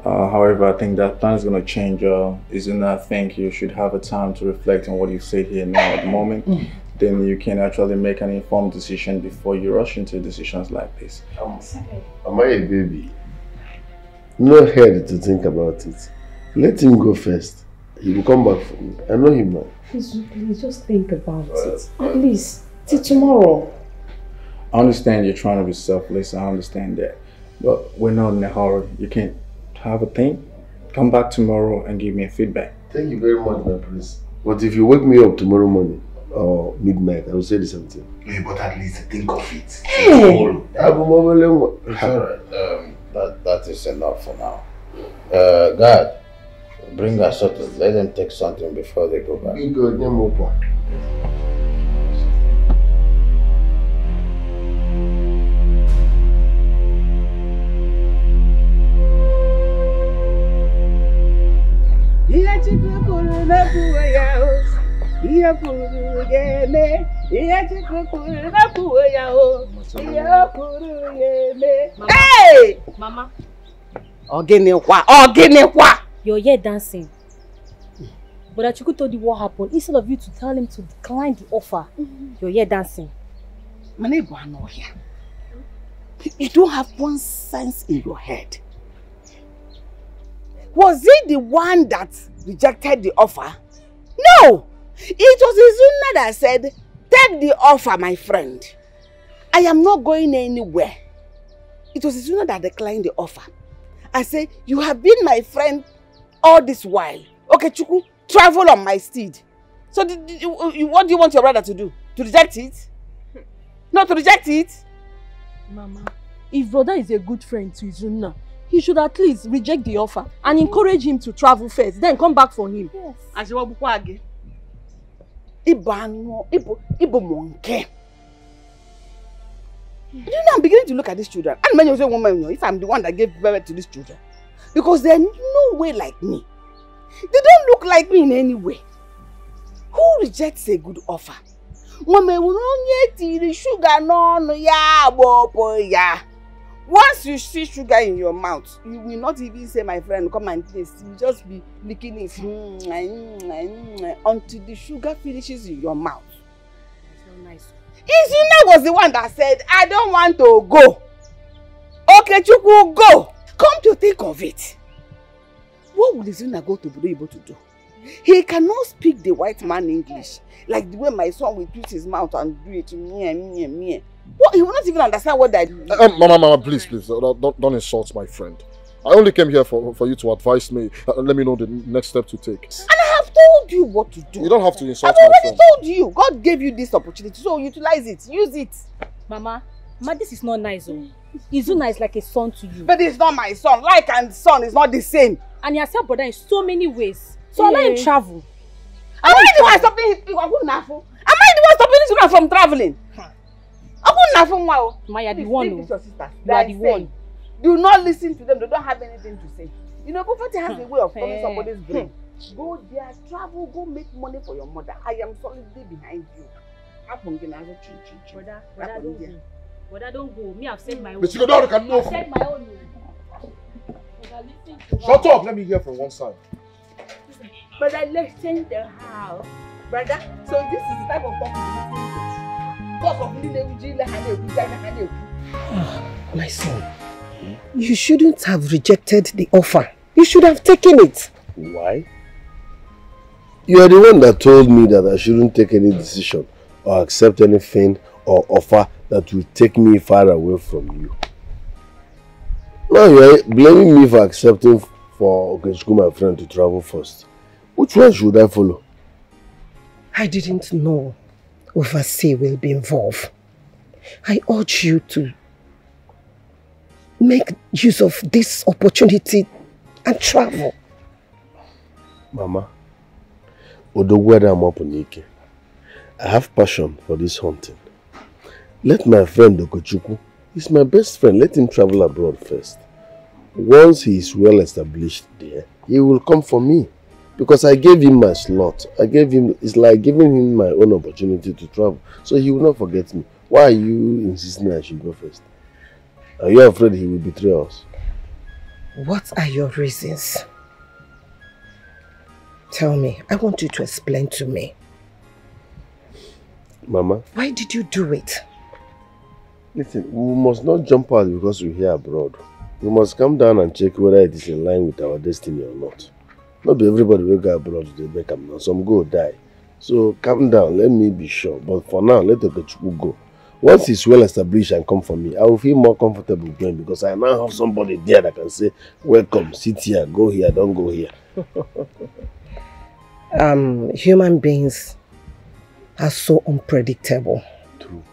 However, I think that plan is going to change. Isn't I think you should have a time to reflect on what you've said here now at the moment. Then you can actually make an informed decision before you rush into decisions like this. Am I a baby? No head to think about it. Let him go first. He will come back for me. I know him now. Please just think about it. At least till tomorrow. I understand you're trying to be selfless. I understand that. But we're not in a hurry. You can have a think. Come back tomorrow and give me a feedback. Thank you very much, my prince. But if you wake me up tomorrow morning or midnight, I will say the same thing. Yeah, but at least think of it. Hey. It's alright. That is enough for now. God, bring us something. Let them take something before they go back. Hey! Mama. Ogenekwa! You're here dancing. But Achuku told you what happened. Instead of you to tell him to decline the offer, you're here dancing. My neighbor, I know here. You don't have one sense in your head. Was it the one that rejected the offer? No! It was Izuna that said, take the offer, my friend. I am not going anywhere. It was Izuna that declined the offer. I say, you have been my friend all this while. Okay, Chuku, travel on my steed. So what do you want your brother to do? To reject it? Not to reject it? Mama, if brother is a good friend to Izuna, he should at least reject the offer and encourage him to travel first, then come back for him. Yes. Ibo monkey. You know, I'm beginning to look at these children. And when you say woman, if I'm the one that gave birth to these children, because they're no way like me. They don't look like me in any way. Who rejects a good offer? Once you see sugar in your mouth, you will not even say, my friend, come and taste. You just be licking it until the sugar finishes in your mouth. That's not nice. Izuna was the one that said, I don't want to go. Okay, Chukwu, go. Come to think of it. What will Izuna go to be able to do? He cannot speak the white man English. Like the way my son will twist his mouth and do it. What? He will not even understand what I do. Mama, please, don't insult my friend. I only came here for you to advise me and let me know the next step to take. And I have told you what to do. You don't have to insult my friend. I've already told you. God gave you this opportunity, so utilize it. Use it. Mama, this is not nice. Izuna is like a son to you. But it's not my son. Like and son is not the same. And he has helped brother in so many ways. So allow him travel. Am I the one stopping Izuna from traveling? Ma, you are the one. You are the one. Do not listen to them. They don't have anything to say. You know, poverty has a way of coming somebody's brain. Go there, travel, go make money for your mother. I am solidly behind you. Brother, don't go. Me, I've said my own. I've said my own. Shut up. Let me hear from one side. But I left in the house. Brother, so this is the type of my son, you shouldn't have rejected the offer. You should have taken it. Why? You are the one that told me that I shouldn't take any decision or accept anything or offer that will take me far away from you. Now you are blaming me for accepting for Okechukwu, my friend, to travel first. Which one should I follow? I didn't know overseas will be involved. I urge you to make use of this opportunity and travel. Mama, I have passion for this hunting. Let my friend Okechukwu, he's my best friend, let him travel abroad first. Once he is well established there, he will come for me. Because I gave him my slot. It's like giving him my own opportunity to travel. So he will not forget me. Why are you insisting I should go first? Are you afraid he will betray us? What are your reasons? Tell me. I want you to explain to me. Mama? Why did you do it? Listen, we must not jump out because we're here abroad. We must come down and check whether it is in line with our destiny or not. Not everybody will go abroad to make them now. Some go die. So calm down, let me be sure. But for now, let Okechukwu go. Once he's well established and come for me, I will feel more comfortable going because I now have somebody there that can say, welcome, sit here, go here, don't go here. Human beings are so unpredictable. True.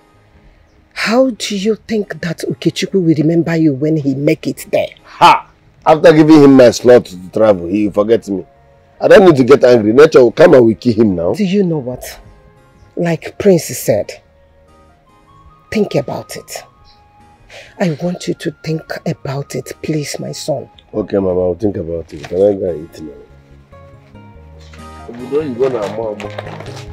How do you think that Okechukwu will remember you when he make it there? Ha! After giving him my slot to travel, he forgets me. I don't need to get angry. Nature will come and will kill him now. Do you know what? Like Prince said, think about it. I want you to think about it, please, my son. Okay, Mama, I'll think about it. Can I go and eat now? You go now, Mama.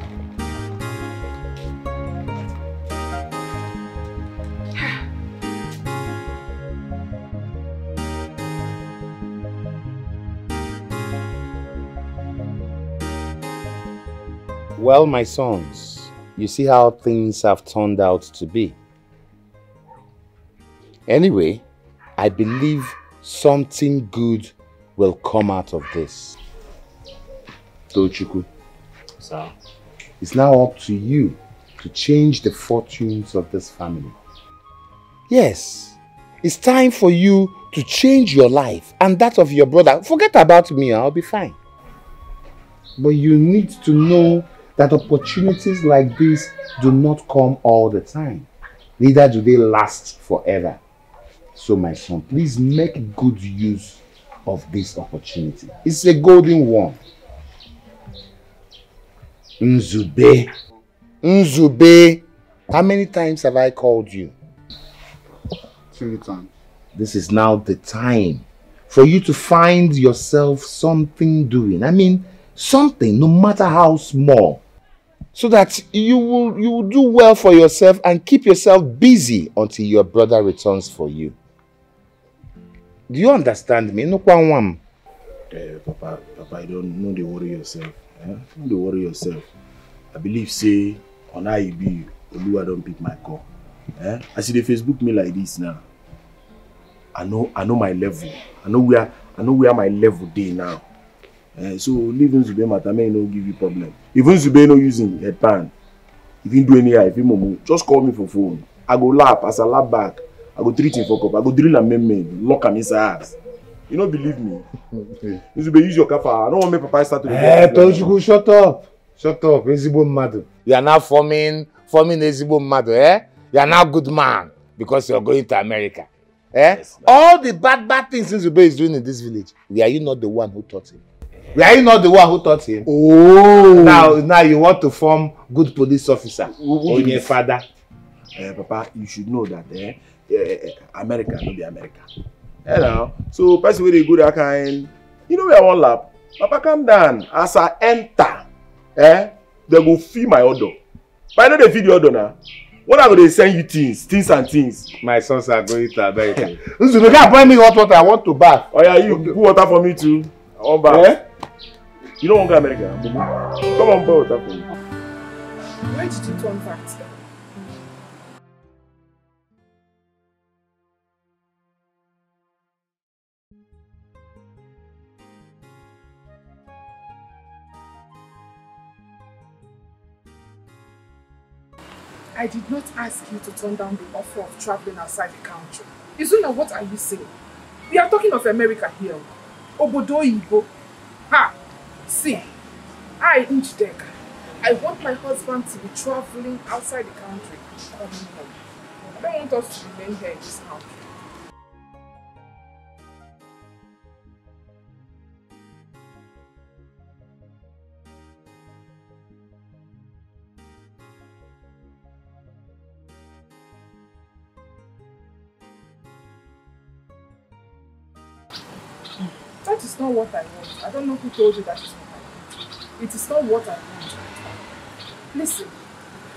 Well, my sons, you see how things have turned out to be. Anyway, I believe something good will come out of this. Tochukwu, sir, it's now up to you to change the fortunes of this family. Yes, it's time for you to change your life and that of your brother. Forget about me, I'll be fine. But you need to know that opportunities like this do not come all the time. Neither do they last forever. So my son, please make good use of this opportunity. It's a golden one. Nzube. Nzube. How many times have I called you? 3 times. This is now the time for you to find yourself something doing. I mean, something, no matter how small. So that you will do well for yourself and keep yourself busy until your brother returns for you. Do you understand me? No, Papa, you don't worry yourself. Don't worry yourself. I believe, say, on how you be, Oluwa don't pick my call. I see the Facebook me like this now. I know my level. I know where my level day now. So leaving Zubby matter may no give you problem. Even Zubby no using headband. If you do any if you move, just call me for phone. I go lap as I lap back. I go treat him for cup. I go drill and men, lock him inside house. You don't believe me? Zubby, use your kafa. I don't want my papa start to. Tochukwu, shut up. Shut up, Ezigbo Mmadu. You are now forming Ezigbo Mmadu, eh? You are now good man because you are going to America. Eh? Yes, all the bad things Zubby is doing in this village. Were you not the one who taught him? Were you not the one who taught him? Oh! Now you want to form good police officer on your father. Papa, you should know that America not be America. Now, so person where they go that kind, you know where I want lap. Papa, calm down. As I enter, they go feed my order. But I know they feed the order now. What are they send you things and things? My sons are going to America. Listen, you can't buy me hot water. I want to bath. Oh yeah, you put water for me too. I want bath. You don't want to go to America? Come on, buy water for me. Why did you turn back? I did not ask you to turn down the offer of traveling outside the country. Izuna, what are you saying? We are talking of America here. Obodo Igbo. Ha! See, I, Njideka, I want my husband to be traveling outside the country, coming home. I don't want us to remain here in this country. That is not what I want. I don't know who told you that is what I want. It is not what I want. Listen,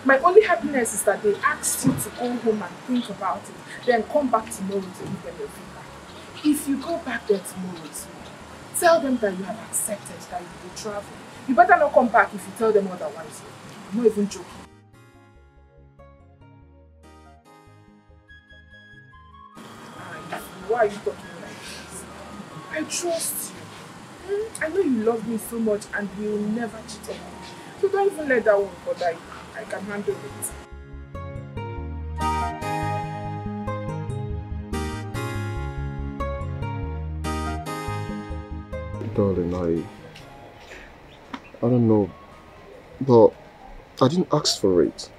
my only happiness is that they asked you to go home and think about it, then come back tomorrow to give them your feedback. If you go back there tomorrow, tell them that you have accepted that you will travel. You better not come back if you tell them otherwise. I'm not even joking. Why are you talking like this? I trust you. I know you love me so much and you will never cheat on me. So don't even let that one bother you. I can handle it. Darling, I don't know, but I didn't ask for it.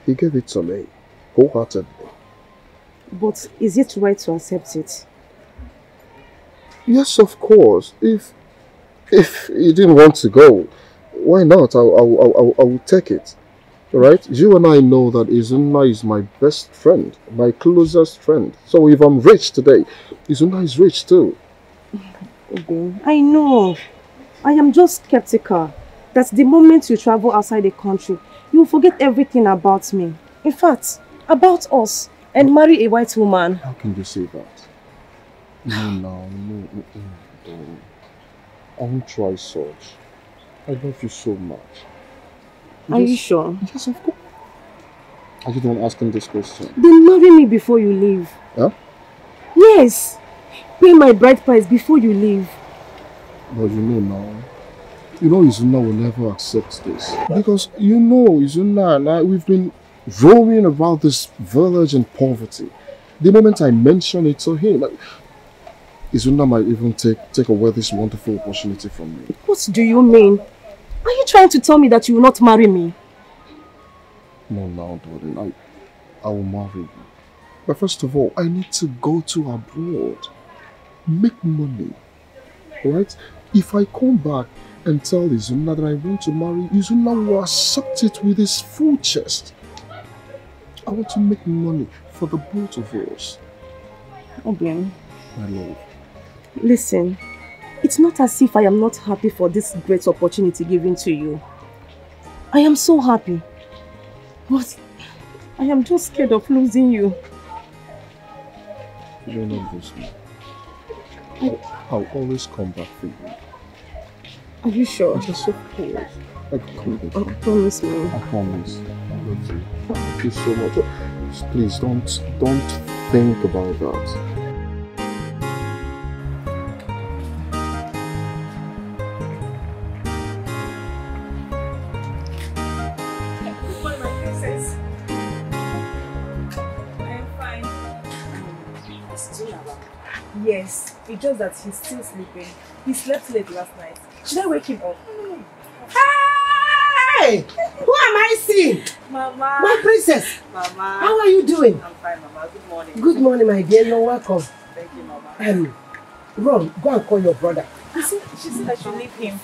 He gave it to me, wholeheartedly. But is it right to accept it? Yes, of course. If he didn't want to go, why not? I will take it. Alright? You and I know that Izuna is my best friend, my closest friend. So if I'm rich today, Izuna is rich too. I know. I am just skeptical that the moment you travel outside the country, you will forget everything about me. In fact, about us, and marry a white woman. How can you say that? No. I won't try such. I love you so much. Are you sure? Yes, of course. I didn't want to ask him this question. Then marry me before you leave. Huh? Yes. Pay my bride price before you leave. But you know now. You know Izuna will never accept this. Because you know Izuna and I, we've been roaming about this village in poverty. The moment I mention it to him, Izuna might even take away this wonderful opportunity from me. What do you mean? Are you trying to tell me that you will not marry me? No, darling. I will marry you. But first of all, I need to go to abroad. Make money. Alright? If I come back and tell Izuna that I want to marry, Izuna will accept it with his full chest. I want to make money for the both of us. Obian. My love. Listen, it's not as if I am not happy for this great opportunity given to you. I am so happy. But I am just scared of losing you. You will not lose me. I'll always come back for you. Are you sure? Yes, of course. I promise me. I promise. I love you. Thank you so much. Please don't think about that. Yes, it's just that he's still sleeping. He slept late last night. Should I wake him up? Hey! Who am I seeing? Mama. My princess. Mama. How are you doing? I'm fine, Mama. Good morning. Good morning, my dear. You're welcome. Thank you, Mama. Ron, go and call your brother. She said I should leave him.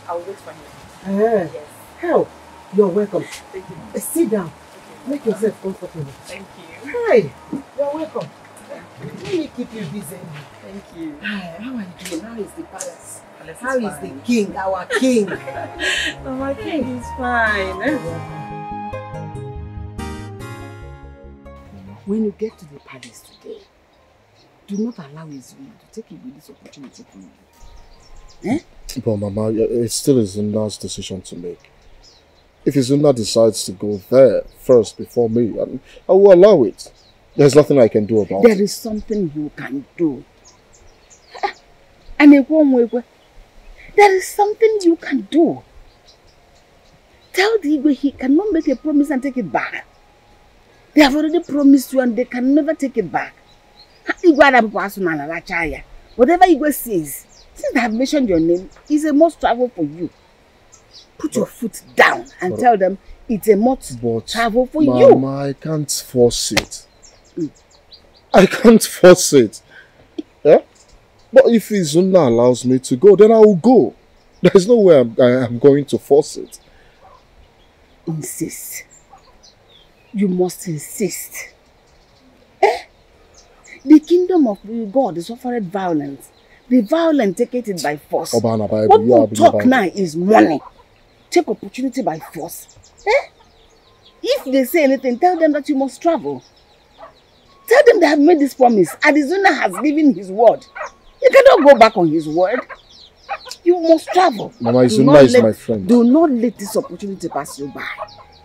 I'll wait for him. Yes. Hell, you're welcome. Thank you. Sit down. Okay, make yourself comfortable. Thank you. Hi. You're welcome. Let me keep you busy. Thank you. Hi, how are you doing? How is the palace? Palace How is the king, our king? My king is fine. When you get to the palace today, do not allow Izuna to take away this opportunity from you. Eh? But Mama, it still is Izuna's decision to make. If Izuna decides to go there first before me, I will allow it. There's nothing I can do about it. There is something you can do. And there is something you can do. Tell the Igwe he cannot make a promise and take it back. They have already promised you and they can never take it back. Whatever Igwe says, since they have mentioned your name, it's a must travel for you. Put your foot down and tell them it's a must travel for you. Mama, I can't force it. I can't force it. Yeah? But if Izuna allows me to go, then I will go. There's no way I'm going to force it. Insist. You must insist. Eh? The kingdom of God is offered violence. The violent take it by force. What we talk now is money. Take opportunity by force. Eh? If they say anything, tell them that you must travel. Tell them they have made this promise. And Izuna has given his word. You cannot go back on his word. You must travel. Mama, Izuna is my friend. Do not let this opportunity pass you by.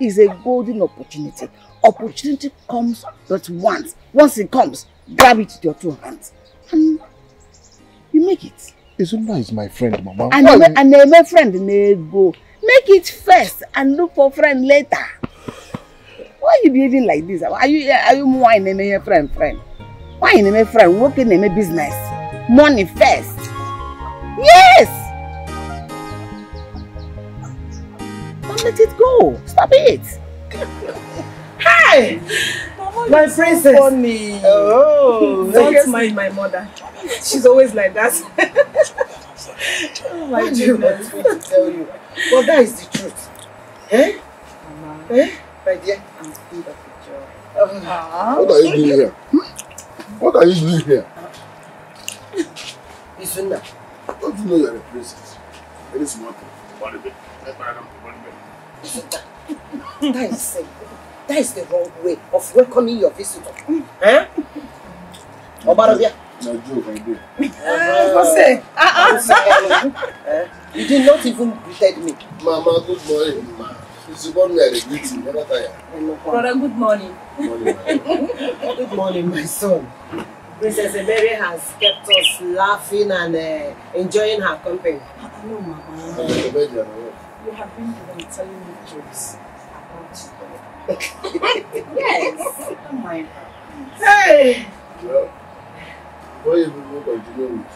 It's a golden opportunity. Opportunity comes but once. Once it comes, grab it with your 2 hands. And you make it. Izuna is my friend, Mama. And my friend may go. Make it first and look for friend later. Why are you behaving like this? Are you more in a friend? Why in a friend? Working in a business? Money first. Yes! Don't let it go. Stop it. Hi! My princess. Funny. Oh, don't mind my mother. She's always like that. Oh my goodness. To tell you. But that is the truth. Eh? Mama. Eh? My dear, I'm full of joy. What are you doing here? What are you doing here? Izuna. Don't you know you're a princess? Any small thing. That is the wrong way of welcoming your visitor. Huh? Obarobia. No joke, I do. You did not even greet me. Mama, good morning, ma. It's about me at the meeting. Never tired. Brother, good morning. Good morning, my son. Princess Mary has kept us laughing and enjoying her company. No, Mama. You have been telling me jokes about yes. Oh my God. Hey! Well, before you will continue with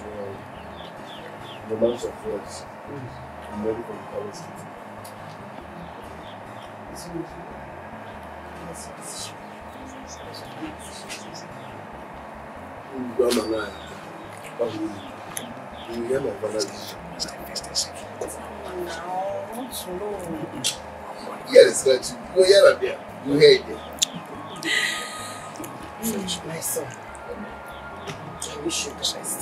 romance of words, I'm ready for the palace meeting. You hear my father's yes, that you go here and there. You hear it there. My son, I wish you the best.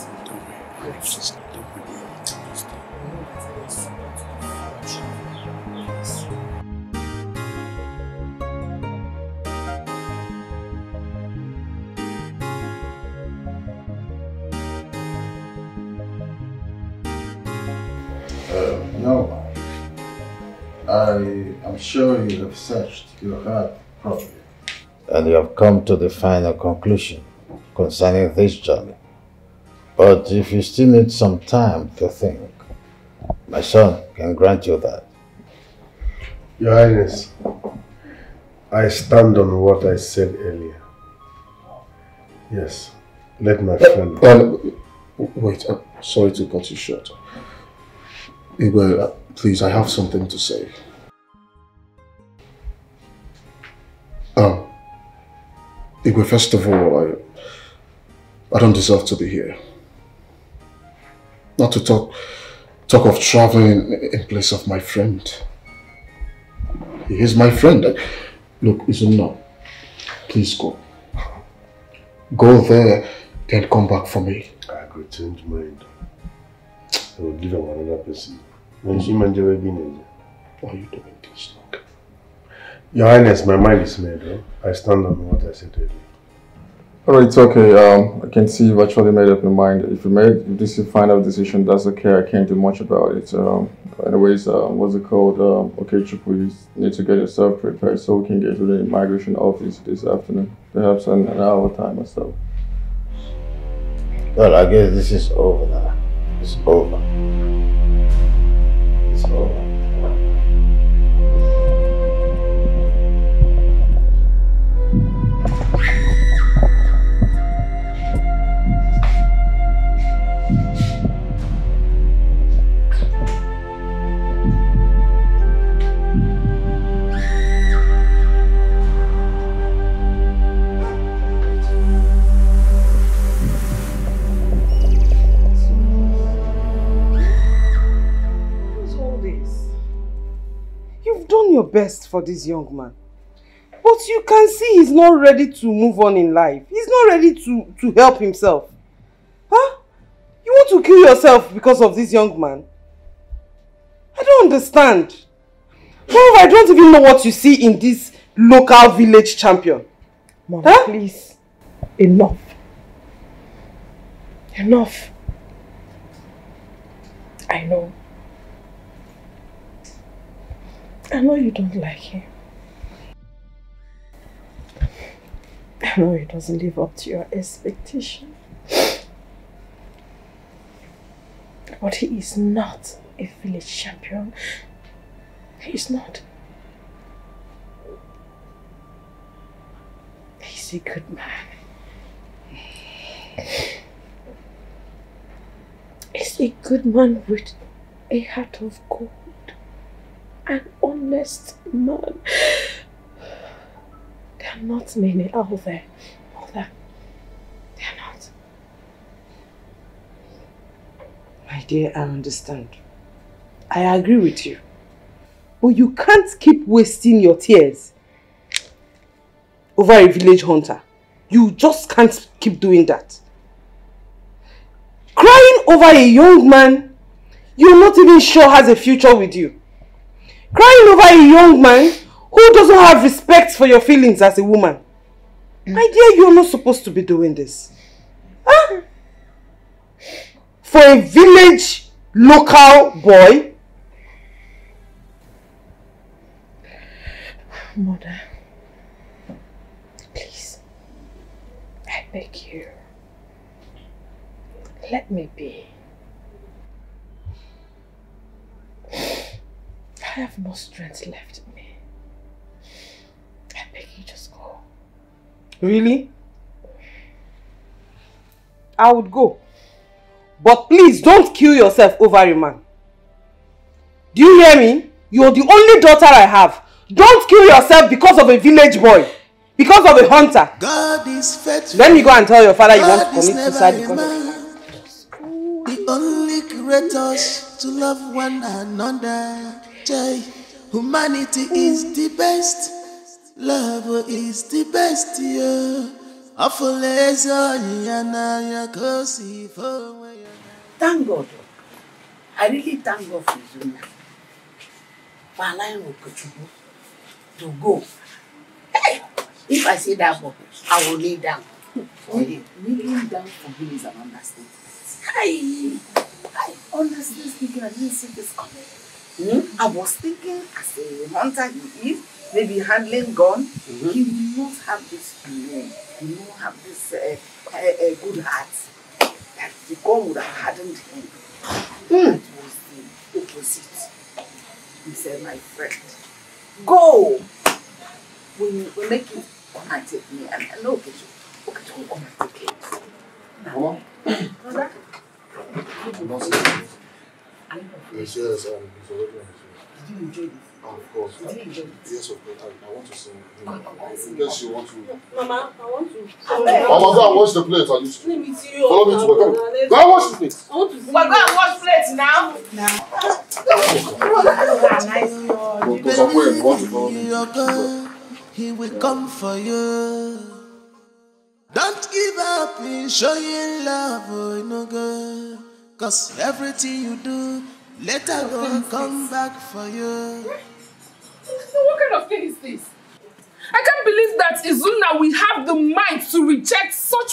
No. I'm sure you have searched your heart properly. And you have come to the final conclusion concerning this journey. But if you still need some time to think, my son can grant you that. Your Highness, I stand on what I said earlier. Yes, let my friend... Wait, I'm sorry to cut you short. Igwe, please, I have something to say. Igwe, first of all, I don't deserve to be here. Not to talk of traveling in place of my friend. He is my friend. Look, Izuna, please go. Go there, then come back for me. I could change mind. I will give him another person. When she why are you doing this? Your Highness, my mind is made. I stand on what I said earlier. Alright, it's okay. I can see you've actually made up your mind. If this is a final decision, that's okay. I can't do much about it. Anyways, what's it called? Okay, Chukwu, you need to get yourself prepared so we can get to the immigration office this afternoon. Perhaps an hour time or so. Well, I guess this is over now. It's over. It's over. Your best for this young man, but you can see he's not ready to move on in life. He's not ready to help himself. Huh? You want to kill yourself because of this young man? I don't understand. Moreover, I don't even know what you see in this local village champion. Mom, please. Enough. Enough. I know. I know you don't like him. I know he doesn't live up to your expectation. But he is not a village champion. He is not. He's a good man. He's a good man with a heart of gold. An honest man. There are not many out there. Mother. They are not. My dear, I understand. I agree with you. But you can't keep wasting your tears over a village hunter. You just can't keep doing that. Crying over a young man you're not even sure has a future with you. Crying over a young man who doesn't have respect for your feelings as a woman. My dear, you're not supposed to be doing this. Huh? For a village local boy. Mother, please, I beg you, let me be. I have no strength left in me. I beg you, just go. Really? I would go. But please don't kill yourself over a man. Do you hear me? You're the only daughter I have. Don't kill yourself because of a village boy. Because of a hunter. God is faithful. Let me go and tell your father you want to commit suicide because of him. He only created us to love one another. Humanity is the best. Love is the best. Thank God. I really thank God for Zuna. For allowing Okuchukwu to go. Hey, if I say that, I will lay down. Kneeling down for him is an understanding. I honestly speaking, I didn't see this coming. I was thinking as a hunter he is, maybe handling gun, he will not have this humor, he will not have this good heart that the gun would have hardened him. That was the opposite. He said, my friend, go! We make it come and take me. And I know okay, come and take it. Now, brother? Yes, it's already on his way. Did you enjoy this? Of course. Did you enjoy this? Yes, of course. I want to sing. I guess you want to. Mama, I want to. Mama, go and wash the plate. Let me see you. Follow me to work. Go and wash the plate. I want to see. Go and wash plates now. He will come for you. Don't give up in showing love, no good. Cause everything you do, later will come back for you. What kind of thing is this? I can't believe that Izuna will have the mind to reject such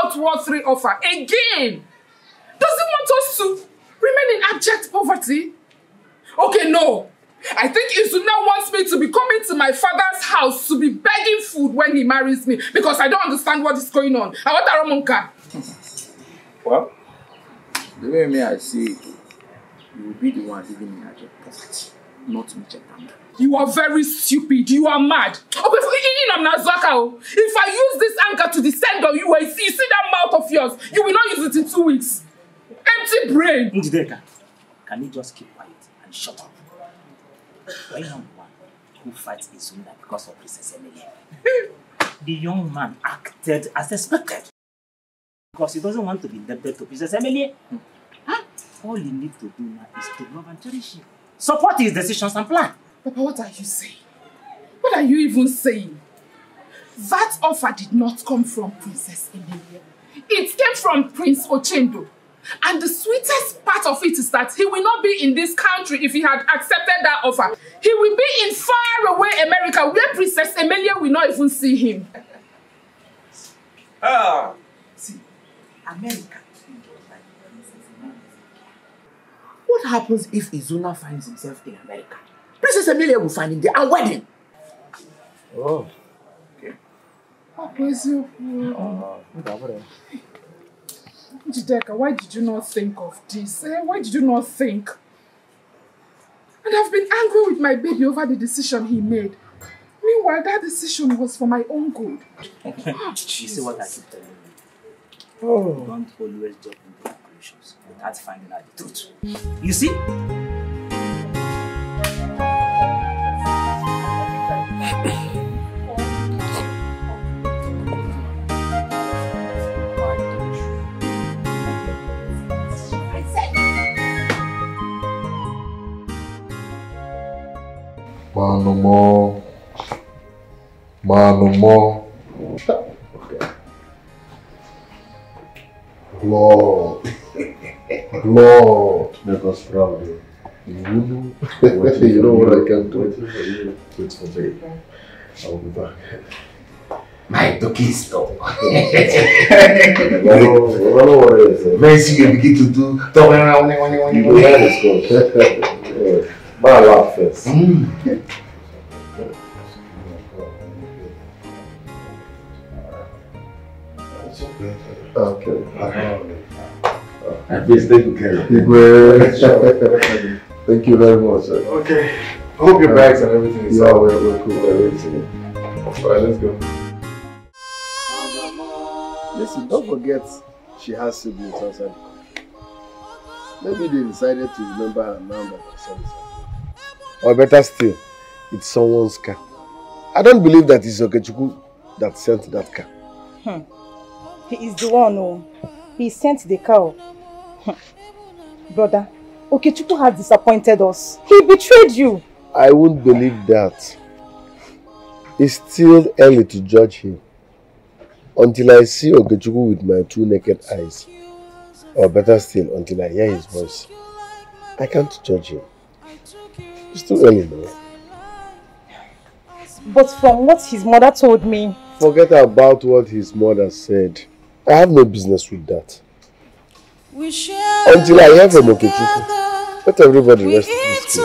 out World 3 offer again. Does he want us to remain in abject poverty? Okay, no. I think Izuna wants me to be coming to my father's house to be begging food when he marries me because I don't understand what is going on. I want Aramonka. Well, the way me I see it, you will be the one living in abject poverty, not me. You are very stupid. You are mad. If I use this anchor to descend on you, you see that mouth of yours, you will not use it in 2 weeks. Empty brain. Njideka, can you just keep quiet and shut up? The young man who fights Izuna because of Princess Emily. The young man acted as expected. Because he doesn't want to be indebted to Princess Emily. Huh? All you need to do now is to love and cherish him. Support his decisions and plan. Papa, what are you saying? What are you even saying? That offer did not come from Princess Emilia. It came from Prince Ochendo. And the sweetest part of it is that he will not be in this country if he had accepted that offer. He will be in faraway America where Princess Emilia will not even see him. See, America. What happens if Izuna finds himself in America? Princess Emilia will find him there and wed him. Oh. Okay. Njideka, why did you not think of this? Why did you not think? And I've been angry with my baby over the decision he made. Meanwhile, that decision was for my own good. You see what I keep telling you? Don't always jump into conclusions without finding out the truth. You see? No more. Lord, make us proud. You know what I can do. Wait for me. I will be back. My doggies, though. Don't worry. Mercy, you begin to do. You will hear this call. But I laugh first. Okay. At least take care of Igwe. Thank you very much, sir. Okay. I hope your bags and everything is yeah, we're cool. Everything. Alright, let's go. Listen, don't forget she has siblings outside. Maybe they decided to remember her now that her son is out. Or better still, it's someone's car. I don't believe that it's Okechukwu that sent that car. He is the one who he sent the car. Brother, Okechukwu has disappointed us. He betrayed you. I won't believe that. It's still early to judge him. Until I see Okechukwu with my 2 naked eyes. Or better still, until I hear his voice. I can't judge him. It's too early now. But from what his mother told me... Forget about what his mother said. I have no business with that. Until I hear from Okechukwu, let everybody rest in peace.